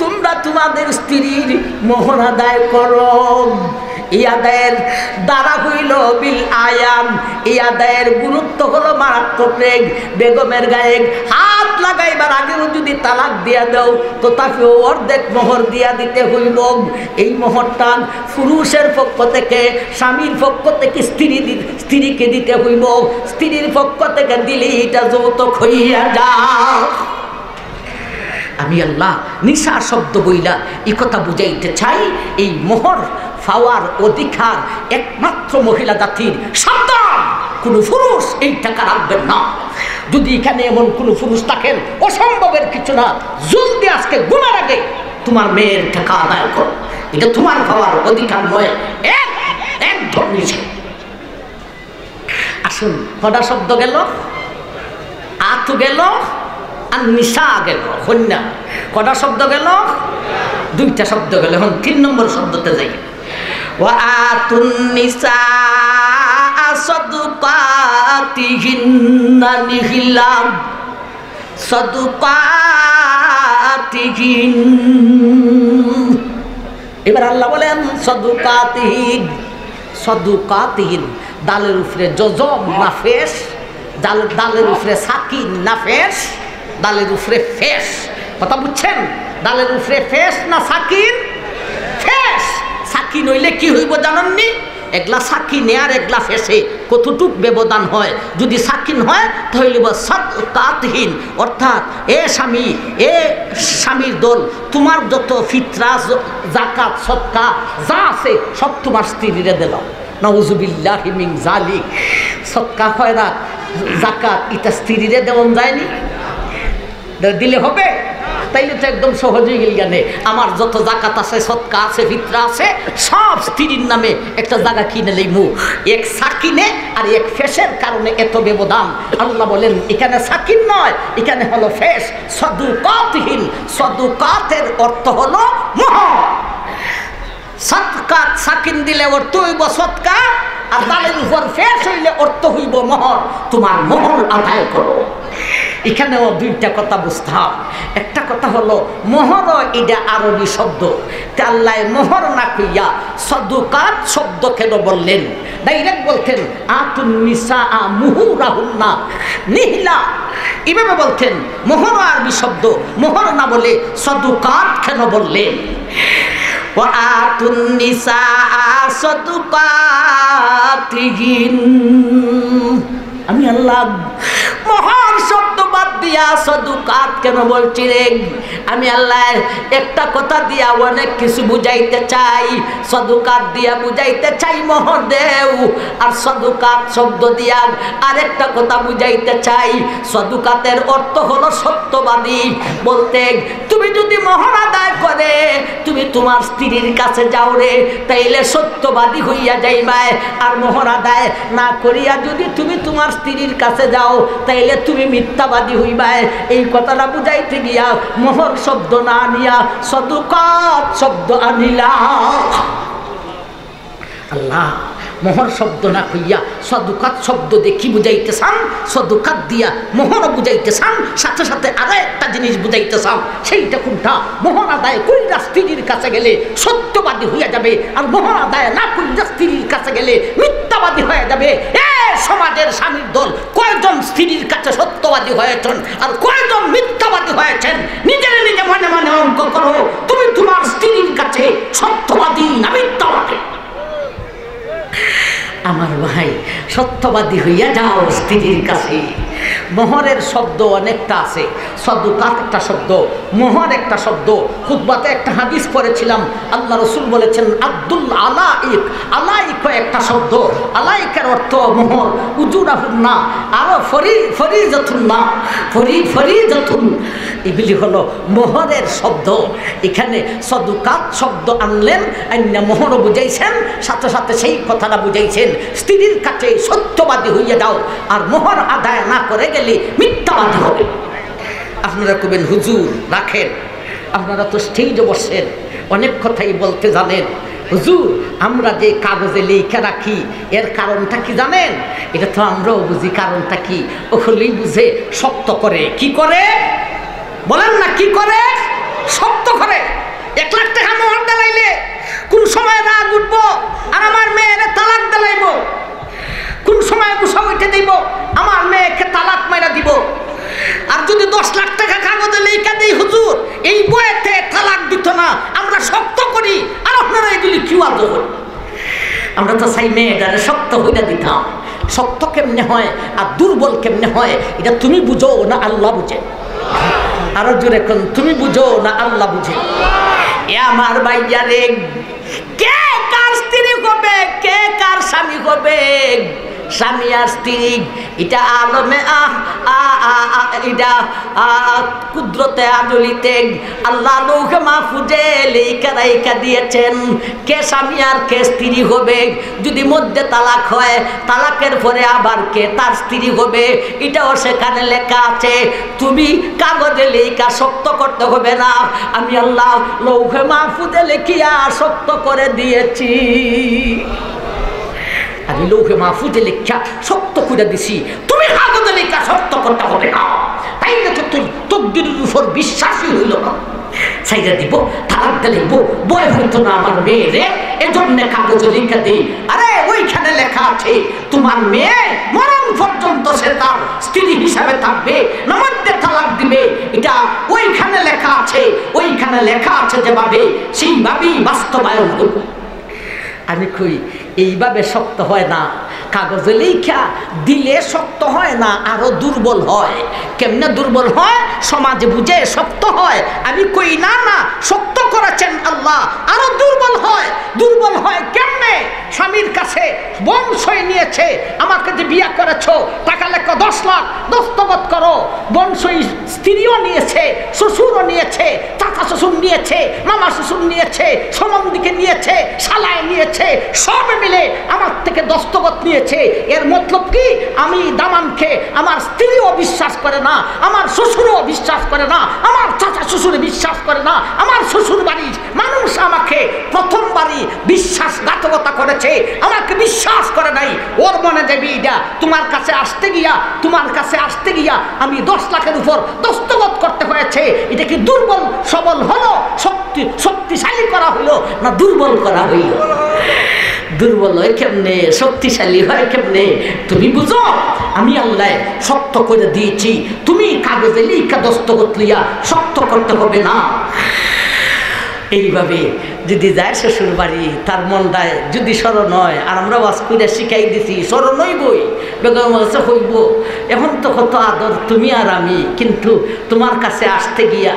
তোমরা তোমাদের স্ত্রীর মোহর আদায় করো। এই আদায়ের দ্বারা হইল বিল আয়াম, এই আদায়ের গুরুত্ব হলো মারাত্মক। বেগমের গায়ে হাত লাগাইবার আগেও যদি তালাক দিয়া দাও তো তাকেও অর্ধেক মোহর দিয়া দিতে হইব। এই মোহরটা পুরুষের পক্ষ থেকে, স্বামীর পক্ষ থেকে স্ত্রীকে দিতে হইব। স্ত্রীর পক্ষ থেকে দিলে এটা যৌতুক হইয়া যাও। আমি আল্লাহ নিশা শব্দ বইলা এই কথা বুঝাইতে চাই, এই মোহর পাওয়ার অধিকার একমাত্র মহিলা জাতির। সাবধান, কোনো পুরুষ এই টাকা রাখবেন না। যদি এখানে এমন কোনো পুরুষ থাকেন, অসম্ভবের কিছু না, জলদি আজকে গুনার আগে তোমার মেয়ের টাকা আদায় করো। এটা তোমার পাওয়ার অধিকার নয়, একদম নিষেধ। আসুন, কটা শব্দ গেল? আতু গেল আর নিশা গেল, কন্যা। কটা শব্দ গেল? দুইটা শব্দ গেল। এখন 3 নম্বর শব্দতে যাই। ওয়া আতুন নিসা সাদুকাতিহিন্না নিহিলাম, সাদুকাতিহিন। এবার আল্লাহ বলেন সাদুকাতিহিন। সাদুকাতিহিন দালের উপরে জজম না ফেস, দালের উপরে সাকিন না ফেস, দালের উপরে ফেস। কথা বুঝছেন? দালের উপরে ফেস না সাকিন? ফেস। সাকিন হইলে কি হইব জানেননি? একলা সাকিনে আর একলা ফেসে কতটুক ব্যবধান হয়। যদি সাকিন হয় তাহলে সাদকাতহীন, অর্থাৎ এ স্বামী, এ স্বামীর দল, তোমার যত ফিতরা, জাকাত, সদকা যা আছে সব তোমার স্ত্রীরে দিলাম। নাউজুবিল্লাহি মিন যালিক। সদকা, খয়রাত, জাকাত এটা স্ত্রীরে দেওয়া যায়নি? দিলে হবে? তাইলে তো একদম সহজেই গেল। জ্ঞানে আমার যত জাকাত আছে, সদকা আছে, ফিতরা আছে, সব স্ত্রীর নামে একটা জায়গা কিনে লইমু। এক সাকিনে আর এক ফেসের কারণে এত ব্যবধান। আল্লাহ বলেন এখানে সাকিন নয়, এখানে হলো ফেস। সাদুকাতহীন, সাদুকাতের অর্থ হলো মোহর। সদকাত সাকিন দিলে অর্থ হইব সদকা, আর দালের উপর ফেস হইলে অর্থ হইব মোহর। তোমার মোহর আদায় করো। এখানেও দুইটা কথা বুঝতাম। একটা কথা হলো মোহর, এটা আরবি শব্দ। আল্লাহ মোহর না কইয়া সাদুকাত শব্দ কেন বললেন? ডাইরেক্ট বলতেন আতুন নিসা মুহুরাহুন্না নিহিলা, এভাবে বলতেন। মোহর আরবি শব্দ, মোহর না বলে সাদুকাত কেন বললেন? ওয়া আতুন নিসা সাদুকাতিহিন। আমি আল্লাহ মহান শব্দ বাদ দিয়া সাদুকাত কেন বলছি রে? আমি আল্লাহ একটা কথা দিয়া অনেক কিছু বুঝাইতে চাই। সাদুকাত দিয়া বুঝাইতে চাই মোহর দেও, আর সাদুকাত শব্দ দিয়া আরেকটা কথা বুঝাইতে চাই। সাদুকাতের অর্থ হলো সত্যবাদী। বলতে তুমি যদি মোহর আদায় করে তুমি তোমার স্ত্রীর কাছে যাও রে, তাইলে সত্যবাদী হইয়া যাইবাই। আর মোহর আদায় না করিয়া যদি তুমি তোমার স্ত্রীর কাছে যাও তাইলে তুমি মিথ্যাবাদী হইবাই। এই কথাটা বুঝাইতে গিয়া মোহর শব্দ না আনিয়া সাদুকাত শব্দ আনিলা। আল্লাহ মোহর শব্দ না কইয়া সাদুকাত শব্দ দিয়ে কি বুঝাইতে চান? সাদুকাত দিয়া মোহর বুঝাইতে চান, সাথে সাথে আরো একটা জিনিস বুঝাইতে চান। সেইটা কোনটা? মোহর আদায় কইরা স্ত্রীর কাছে গেলে সত্যবাদী হইয়া যাবে, আর মোহর আদায় না কইরা স্ত্রীর কাছে গেলে মিথ্যাবাদী হয়ে যাবে। সমাজের স্বামীর দল কয়জন স্ত্রীর কাছে সত্যবাদী হয়েছেন আর কয়জন মিথ্যাবাদী হয়েছেন? নিজে নিজে মনে মনে অঙ্ক করো। তুমি তোমার স্ত্রীর কাছে সত্যবাদী না মিথ্যাবাদী? আমার ভাই, সত্যবাদী হইয়া যাও স্ত্রীর কাছে। মোহরের শব্দ অনেকটা আছে। সদকাত একটা শব্দ, মোহর একটা শব্দ। খুতবাতে একটা হাদিস পড়েছিলাম, আল্লাহ রসুল বলেছেন আব্দুল আলাইক, আলাইক একটা শব্দ। আলাইকের অর্থ মোহর, উজুরাহুন না, আরো ফরিজাতুন না, ফরিজাতুন, এগুলি হলো মোহরের শব্দ। এখানে সদকাত শব্দ আনলেন, আইনা মোহরও বুঝাইছেন, সাথে সাথে সেই কথাটা বুঝাইছেন স্ত্রীর কাছে সত্যবাদী হইয়া যাও, আর মোহর আদায় না করে গেলে মিথ্যাবাদী হবে। আপনারা কবেন হুজুর রাখেন, আপনারা তো স্টেজে বসেন, অনেক কথাই বলতে জানেন। হুজুর আমরা যে কাগজে লিখে রাখি এর কারণটা কি জানেন? এটা তো আমরাও বুঝি, কারণটা কি? ওগুলোই বুঝে শক্ত করে। কি করে বলেন না? কি করে? শক্ত করে। 1 লাখ টাকা মোহর দিলাইলে কোন সময় রাগ উঠবো আর আমার মেয়ের তালাক দিলাইব, কোন সময় গুছা উঠে দিব আমার মেয়েকে তালাক মেরা দিব। আর যদি 10 লাখ টাকা কাগজে লিখে দিই হুজুর এই বইতে তালাক দিত না, আমরা শক্ত করি, আর আপনারা এগুলি কি আদৌ করেন? আমরা তো চাই মেয়েটারে শক্ত হইয়া দিতাম। শক্ত কেমনে হয় আর দুর্বল কেমনে হয় এটা তুমি বুঝো না আল্লাহ বুঝে? আরো জোরে কোন, তুমি বুঝো না আল্লাহ বুঝে? এ আমার ভাইয়া রে, কে কার স্ত্রী হবে, কে কার স্বামী হবে? স্বামী আর স্ত্রী এটা আলমে এটা কুদরতে আজলিতে আল্লাহ লৌহে মাহফুজে লেখা দিয়েছেন কে স্বামী আর কে স্ত্রী হবে। যদি মধ্যে তালাক হয়, তালাকের পরে আবার কে তার স্ত্রী হবে এটাও সেখানে লেখা আছে। তুমি কাগজে লেখা শক্ত করতে হবে না, আমি আল্লাহ লৌহে মাহফুজে লেখিয়া শক্ত করে দিয়েছি। আমি লৌহে মাহফুজে লেখা শক্ত করে দিছি, তুমি কাগজে লেখা শক্ত করতে হবে না। তাই না তো তোর তকদিরের উপর বিশ্বাসই হইল না। সাইরা দিব, তালাক দিলেইব, বই হইতো না আমার মেয়েরে, এজন্য কাগজে লেখা দিই। আরে ওইখানে লেখা আছে তোমার মেয়ে মরণ পর্যন্ত সে তার স্ত্রী হিসাবে থাকবে, নামাজে তালাক দিবে, এটা ওইখানে লেখা আছে। ওইখানে লেখা আছে যেভাবে সেইভাবেই বাস্তবায়ন করব। আমি কই এইভাবে শক্ত হয় না, কাগজে লেখা দিলে শক্ত হয় না, আরো দুর্বল হয়। কেমনে দুর্বল হয়? সমাজে বুঝে শক্ত হয়। আমি কই না না, শক্ত করেছেন আল্লাহ, আরো দুর্বল হয়। দুর্বল হয় কেমনে? স্বামীর কাছে বংশই নিয়েছে, আমাকে যে বিয়ে করেছো টাকা লেখো 10 লাখ, দস্তখত করো। বংশই স্ত্রীও নিয়েছে, শ্বশুরও নিয়েছে, চাচা শ্বশুর নিয়েছে, মামা শ্বশুর নিয়েছে, সম্বন্ধীকে নিয়েছে, শালায় নিয়েছে, সব মিলে আমার থেকে দস্তখত নিয়েছে। এর মতলব কি? আমি দামানকে আমার স্ত্রীও বিশ্বাস করে না, আমার শ্বশুরও বিশ্বাস করে না, আমার চাচা শ্বশুর বিশ্বাস করে না, আমার শ্বশুর বাড়ির মানুষ আমাকে প্রথমবারই বিশ্বাসঘাতকতা করেছে, আমাকে বিশ্বাস করে নাই। ওর মনে দেবী এটা তোমার কাছে আসতে গিয়া আমি 10 লাখের উপর দস্তখত করতে হয়েছে। এটা কি দুর্বল সবল হলো, শক্তিশালী করা হইলো না দুর্বল করা হইল? দুর্বল হয় কেমনে, শক্তিশালী হয় কেমনে? তুমি বুঝো, আমি আল্লাহ শক্ত করে দিয়েছি, তুমি কাগজে লিখা দস্তখত লিয়া শক্ত করতে হবে না। এইভাবে যদি যায় শ্বশুর বাড়ি, তার মনটায় যদি স্মরণ হয়, আর আমরা বাস করে শিখাই দিছি স্মরণ হইবই, বেগম কাছে হইব। এখন তো কত আদর তুমি আর আমি, কিন্তু তোমার কাছে আসতে গিয়া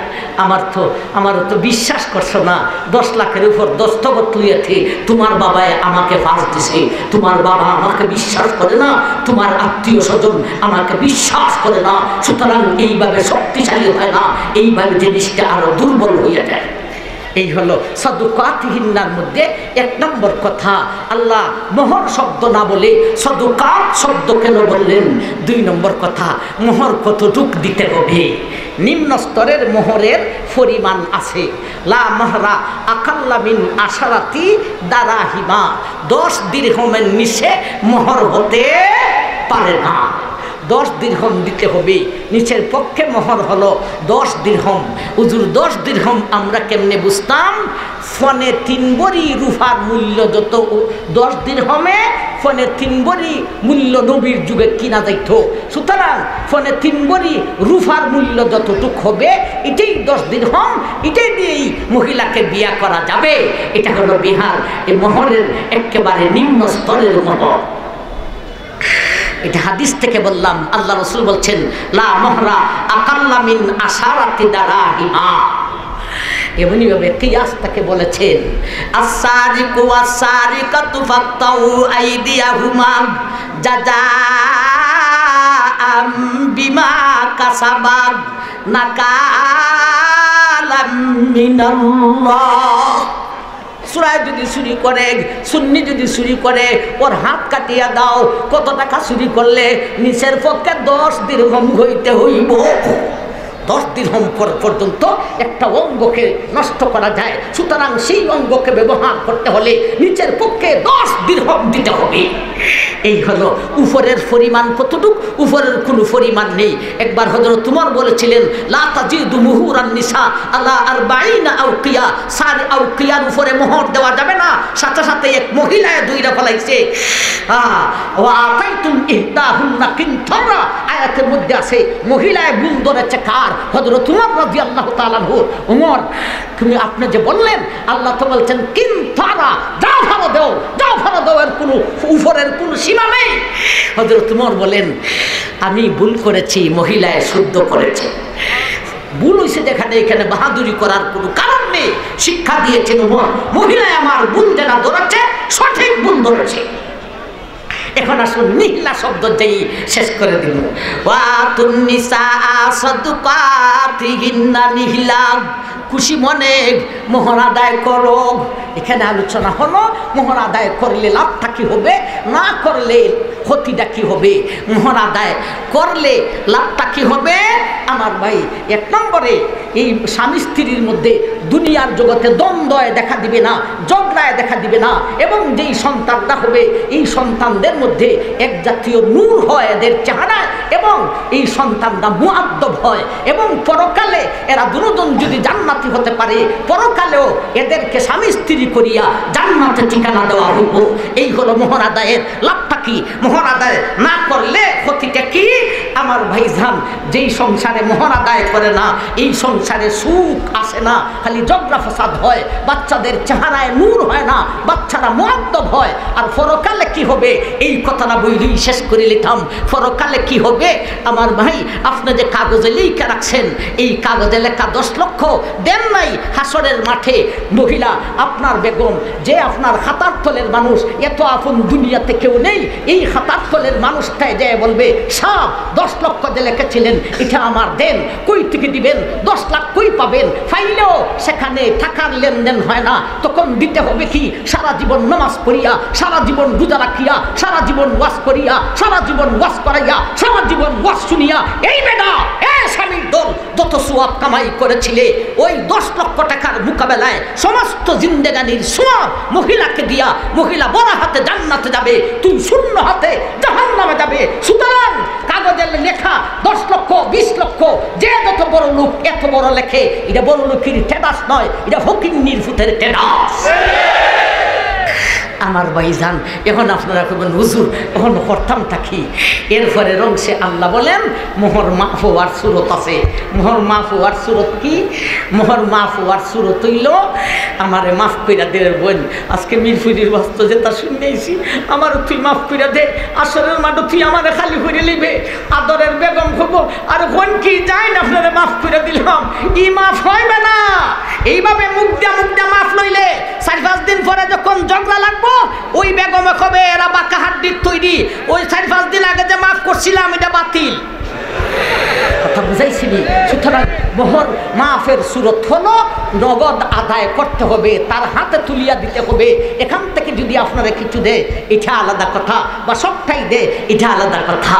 আমারও তো বিশ্বাস করছো না। 10 লাখের উপর দস্তখত লিয়েছে, তোমার বাবায় আমাকে ফাঁস দিছে, তোমার বাবা আমাকে বিশ্বাস করে না, তোমার আত্মীয় স্বজন আমাকে বিশ্বাস করে না। সুতরাং এইভাবে শক্তিশালী হয় না, এইভাবে জিনিসটা আরো দুর্বল হইয়া যায়। এই হলো সদকাতহিন্নার মধ্যে 1 নম্বর কথা। আল্লাহ মোহর শব্দ না বলে সদকাত শব্দ কেন বললেন? 2 নম্বর কথা, মোহর কতটুক দিতে হবে? নিম্ন স্তরের মোহরের পরিমাণ আছে। লা মাহরা আকাল্লা মিন আশারাতি দারাহিমা, 10 দিরহমের নিচে মোহর হতে পারে না। 10 দিরহম দিতে হবে। নিচের পক্ষে মোহর হলো 10 দিরহম। হুজুর 10 দিরহম আমরা কেমনে বুঝতাম? ফোনে 3 বড়ি রুফার মূল্য যত, 10 দিরহমে ফোনে 3 বড়ি মূল্য নবীর যুগে কিনা যাইত। সুতরাং ফোনে 3 বড়ি রুফার মূল্য যতটুক হবে এটাই 10 দিরহম, এটাই দিয়েই মহিলাকে বিয়া করা যাবে। এটা হলো বিহার এই মোহরের একেবারে নিম্ন স্তরের মোহর। এটা হাদিস থেকে বললাম। আল্লাহ রাসূল বলছেন লা মাহরা আকাল্লা মিন আশারাতি দারাহিমা। এমনি ভাবে কিয়াস তাকে বলেছেন আস-সারিকু ওয়াস-সারিকাতু ফাক্তাউ আইদিয়াহুমা জাযাআম বিমা কাসাবা নাকালাম মিনাল্লাহ। চোরাই যদি চুরি করে, সুন্নি যদি চুরি করে, ওর হাত কাটিয়া দাও। কত টাকা চুরি করলে? নিচের পক্ষে 10 দিরহাম হইতে হইব। 10 দিরহাম পর্যন্ত একটা অঙ্গকে নষ্ট করা যায়। সুতরাং সেই অঙ্গকে ব্যবহার করতে হলে নিচের পক্ষে 10 দিরহাম দিতে হবে। এই হলো উপরের পরিমাণ কতটুক? উপরের কোনো পরিমাণ নেই। একবার হযরত উমর বলেছিলেন লা তাজিদু মুহুরান নিসা আলা 40 আউকিয়া। 4 আউকিয়ার উপরে মোহর দেওয়া যাবে না। সাথে সাথে এক মহিলায় দুইটা ফলাইছে। ওয়া আতাইতুম ইহদাহুন্না কিনতারা। আয়াতের মধ্যে আছে মহিলায় গুণ ধরেছে কার? হযরত উমর রাদিয়াল্লাহু তাআলা আনহু। উমর তুমি আপনি যে বললেন, আল্লাহ তো বলছেন কিনতারা, যাও ভাড়া দাও, যাও ভাড়া দাও, এর কোনো উপরের কোনো সীমা নেই। হযরত উমর বলেন আমি ভুল করেছি, মহিলায় শুদ্ধ করেছে। ভুল হয়েছে যেখানে, এখানে বাহাদুরি করার কোনো কারণ নেই। শিক্ষা দিয়েছেন উমর, মহিলায় আমার ভুল যেটা ধরেছে সঠিক ভুল ধরেছে। এখন আসুন নিহলা শব্দ যেই শেষ করে দিল। ওয়াতুন নিসা সাদকাতিহিন্না নিহলা। খুশি মনে মোহর আদায় করো। এখানে আলোচনা হলো মোহর আদায় করলে লাভটা কি হবে, না করলে ক্ষতিটা কি হবে। মোহর আদায় করলে লাভটা কি হবে? আমার ভাই, 1 নম্বরে এই স্বামী স্ত্রীর মধ্যে দুনিয়ার জগতে দ্বন্দ্বয় দেখা দিবে না, ঝগড়ায় দেখা দিবে না। এবং যেই সন্তানটা হবে, এই সন্তানদের মধ্যে এক জাতীয় নূর হয় এদের চেহারায়, এবং এই সন্তানরা মুআদ্দব হয়। এবং পরকালে এরা দুজন যদি জান্নাতি হতে পারে, পরকালেও এদেরকে স্বামী স্ত্রী করিয়া জান্নাতে ঠিকানা দেওয়া হইব। এই হলো মোহর আদায়ের লাভটা কি। মোহর আদায় না করলে ক্ষতিটা কি? আমার ভাইজান, যেই সংসারে মোহর আদায় করে না, এই সংসারে সুখ আসে না, খালি ঝগড়া ফাসাদ হয়, বাচ্চাদের চেহারায় নূর হয় না, বাচ্চারা মুআদ্দব হয়। আর পরকালে কি হবে? এই কথাটা বইলেই শেষ করে নিতাম। পরকালে কি হবে আমার ভাই? আপনি যে কাগজে লিখে রাখছেন, এই কাগজে লেখা 10 লক্ষ দেন নাই হাসরের মাঠে। মহিলা আপনার বেগম, যে আপনার খাতার তলের মানুষ, এত আপন দুনিয়াতে কেউ নেই। এই খাতার তলের মানুষটাই যায় বলবে সাহ 10 লক্ষ যে লিখেছিলেন এটা আমার দেন। কই থেকে দিবেন? 10 লাখ কই পাবেন? ফাইলেও সেখানে টাকার লেনদেন হয় না। তখন দিতে হবে কি? সারা জীবন নামাজ পড়িয়া, সারা জীবন রোজা রাখিয়া, সারা জীবন ওয়াজ করিয়া, সারা জীবন ওয়াজ করাইয়া, সারা জীবন ওয়াজ শুনিয়া, এই বেটা স্বামীর দল যত সওয়াব কামাই করেছিলে, ওই 10 লক্ষ টাকার মোকাবেলায় সমস্ত জিন্দেগানির সওয়াব মহিলাকে দিয়া, মহিলা বড় হাতে জান্নাতে যাবে, তুই শূন্য হাতে জাহান্নামে যাবে। সুতরাং কাগজের লেখা 10 লক্ষ 20 লক্ষ যে যত বড় লোক এত বড় লেখে, এটা বড় লোকের টেডাস নয়, এটা ফকিন্নির ফুতের টেডাস। আমার ভাইজান, এখন আপনারা করবেন হুজুর এখন করতাম থাকি। এরপরে অংশে আল্লাহ বলেন মোহর মাফ হওয়ার সুরত আছে। মোহর মাফ হওয়ার সুরত কি? মোহর মাফ হওয়ার সুরত হইল আমারে মাফ কইরা দে বোন। আজকে মিরপুরির বাস্তব যেটা শুনেছি, আমার তুই মাফ কইরা দে। আসরের মাঠে তুই আমারে খালি করে নিবে, আদরের বেগম হব। আর বোন কি যায় না আপনারা মাফ করে দিলাম, ই মাফ হইবে না। এইভাবে মুখ দিয়া মাফ লইলে 4-5 দিন পরে যখন ঝগড়া লাগবো, ওই বেগমে কবে এরা বাঁকা হাড্ডির তৈরি, ওই 4-5 দিন আগে যে মাফ করছিলাম এটা বাতিল। কথা বুঝাইছিলি? সুতরাং মোহর মাফের সুরত হলো নগদ আদায় করতে হবে, তার হাতে তুলিয়া দিতে হবে। এখান থেকে যদি আপনারা কিছু দেয় এটা আলাদা কথা, বা সবটাই দেয় এটা আলাদা কথা,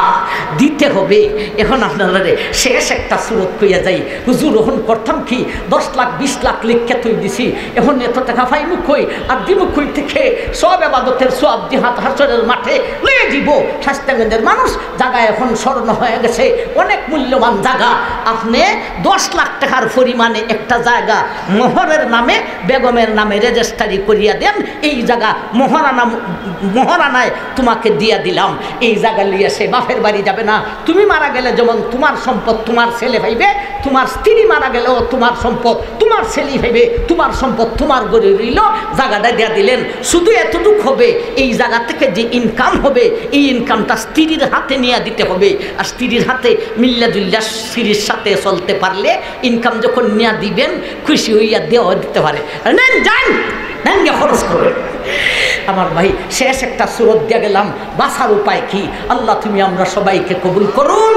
দিতে হবে। এখন আপনারা শেষ একটা সুরত কইয়া যাই, হুজুর ওখান করতাম কি 10 লাখ 20 লাখ লিখে তুই দিছি, এখন এত টাকা পাই মুখ হই আর দিমুখ হই থেকে সব আবাদতের সব জিহাদ হাসরের মাঠে লয়ে দিব। স্বাস্থ্যগঞ্জের মানুষ জায়গায় এখন স্বর্ণ হয়ে গেছে, অনেক মূল্যবান জায়গা। আপনি 10 লাখ টাকার পরিমাণে একটা জায়গা মোহরের নামে, বেগমের নামে রেজিস্ট্রি করিয়া দেন। এই জায়গা মোহরানায় তোমাকে দিয়া দিলাম। এই জায়গা লিয়ে সে বাপের বাড়ি যাবে না। তুমি মারা গেলে যেমন তোমার সম্পদ তোমার ছেলে ভাইবে, তোমার স্ত্রী মারা গেলেও তোমার সম্পদ তোমার তোমার ছেলে ভেবে তোমার সম্পদ তোমার গড়ে রইল, জায়গাটা দেয়া দিলেন। শুধু এতটুক হবে, এই জায়গা থেকে যে ইনকাম হবে এই ইনকামটা স্ত্রীর হাতে নিয়ে দিতে হবে। আর স্ত্রীর হাতে মিল্লাজুল্লা স্ত্রীর সাথে চলতে পারলে ইনকাম যখন নিয়ে দিবেন খুশি হইয়া দেওয়া দিতে পারে। নেন যান, নেন গিয়ে খরচ করবেন। আমার ভাই শেষ একটা সুরত দিয়ে গেলাম, বাঁচার উপায় কি? আল্লাহ তুমি আমরা সবাইকে কবুল করুন।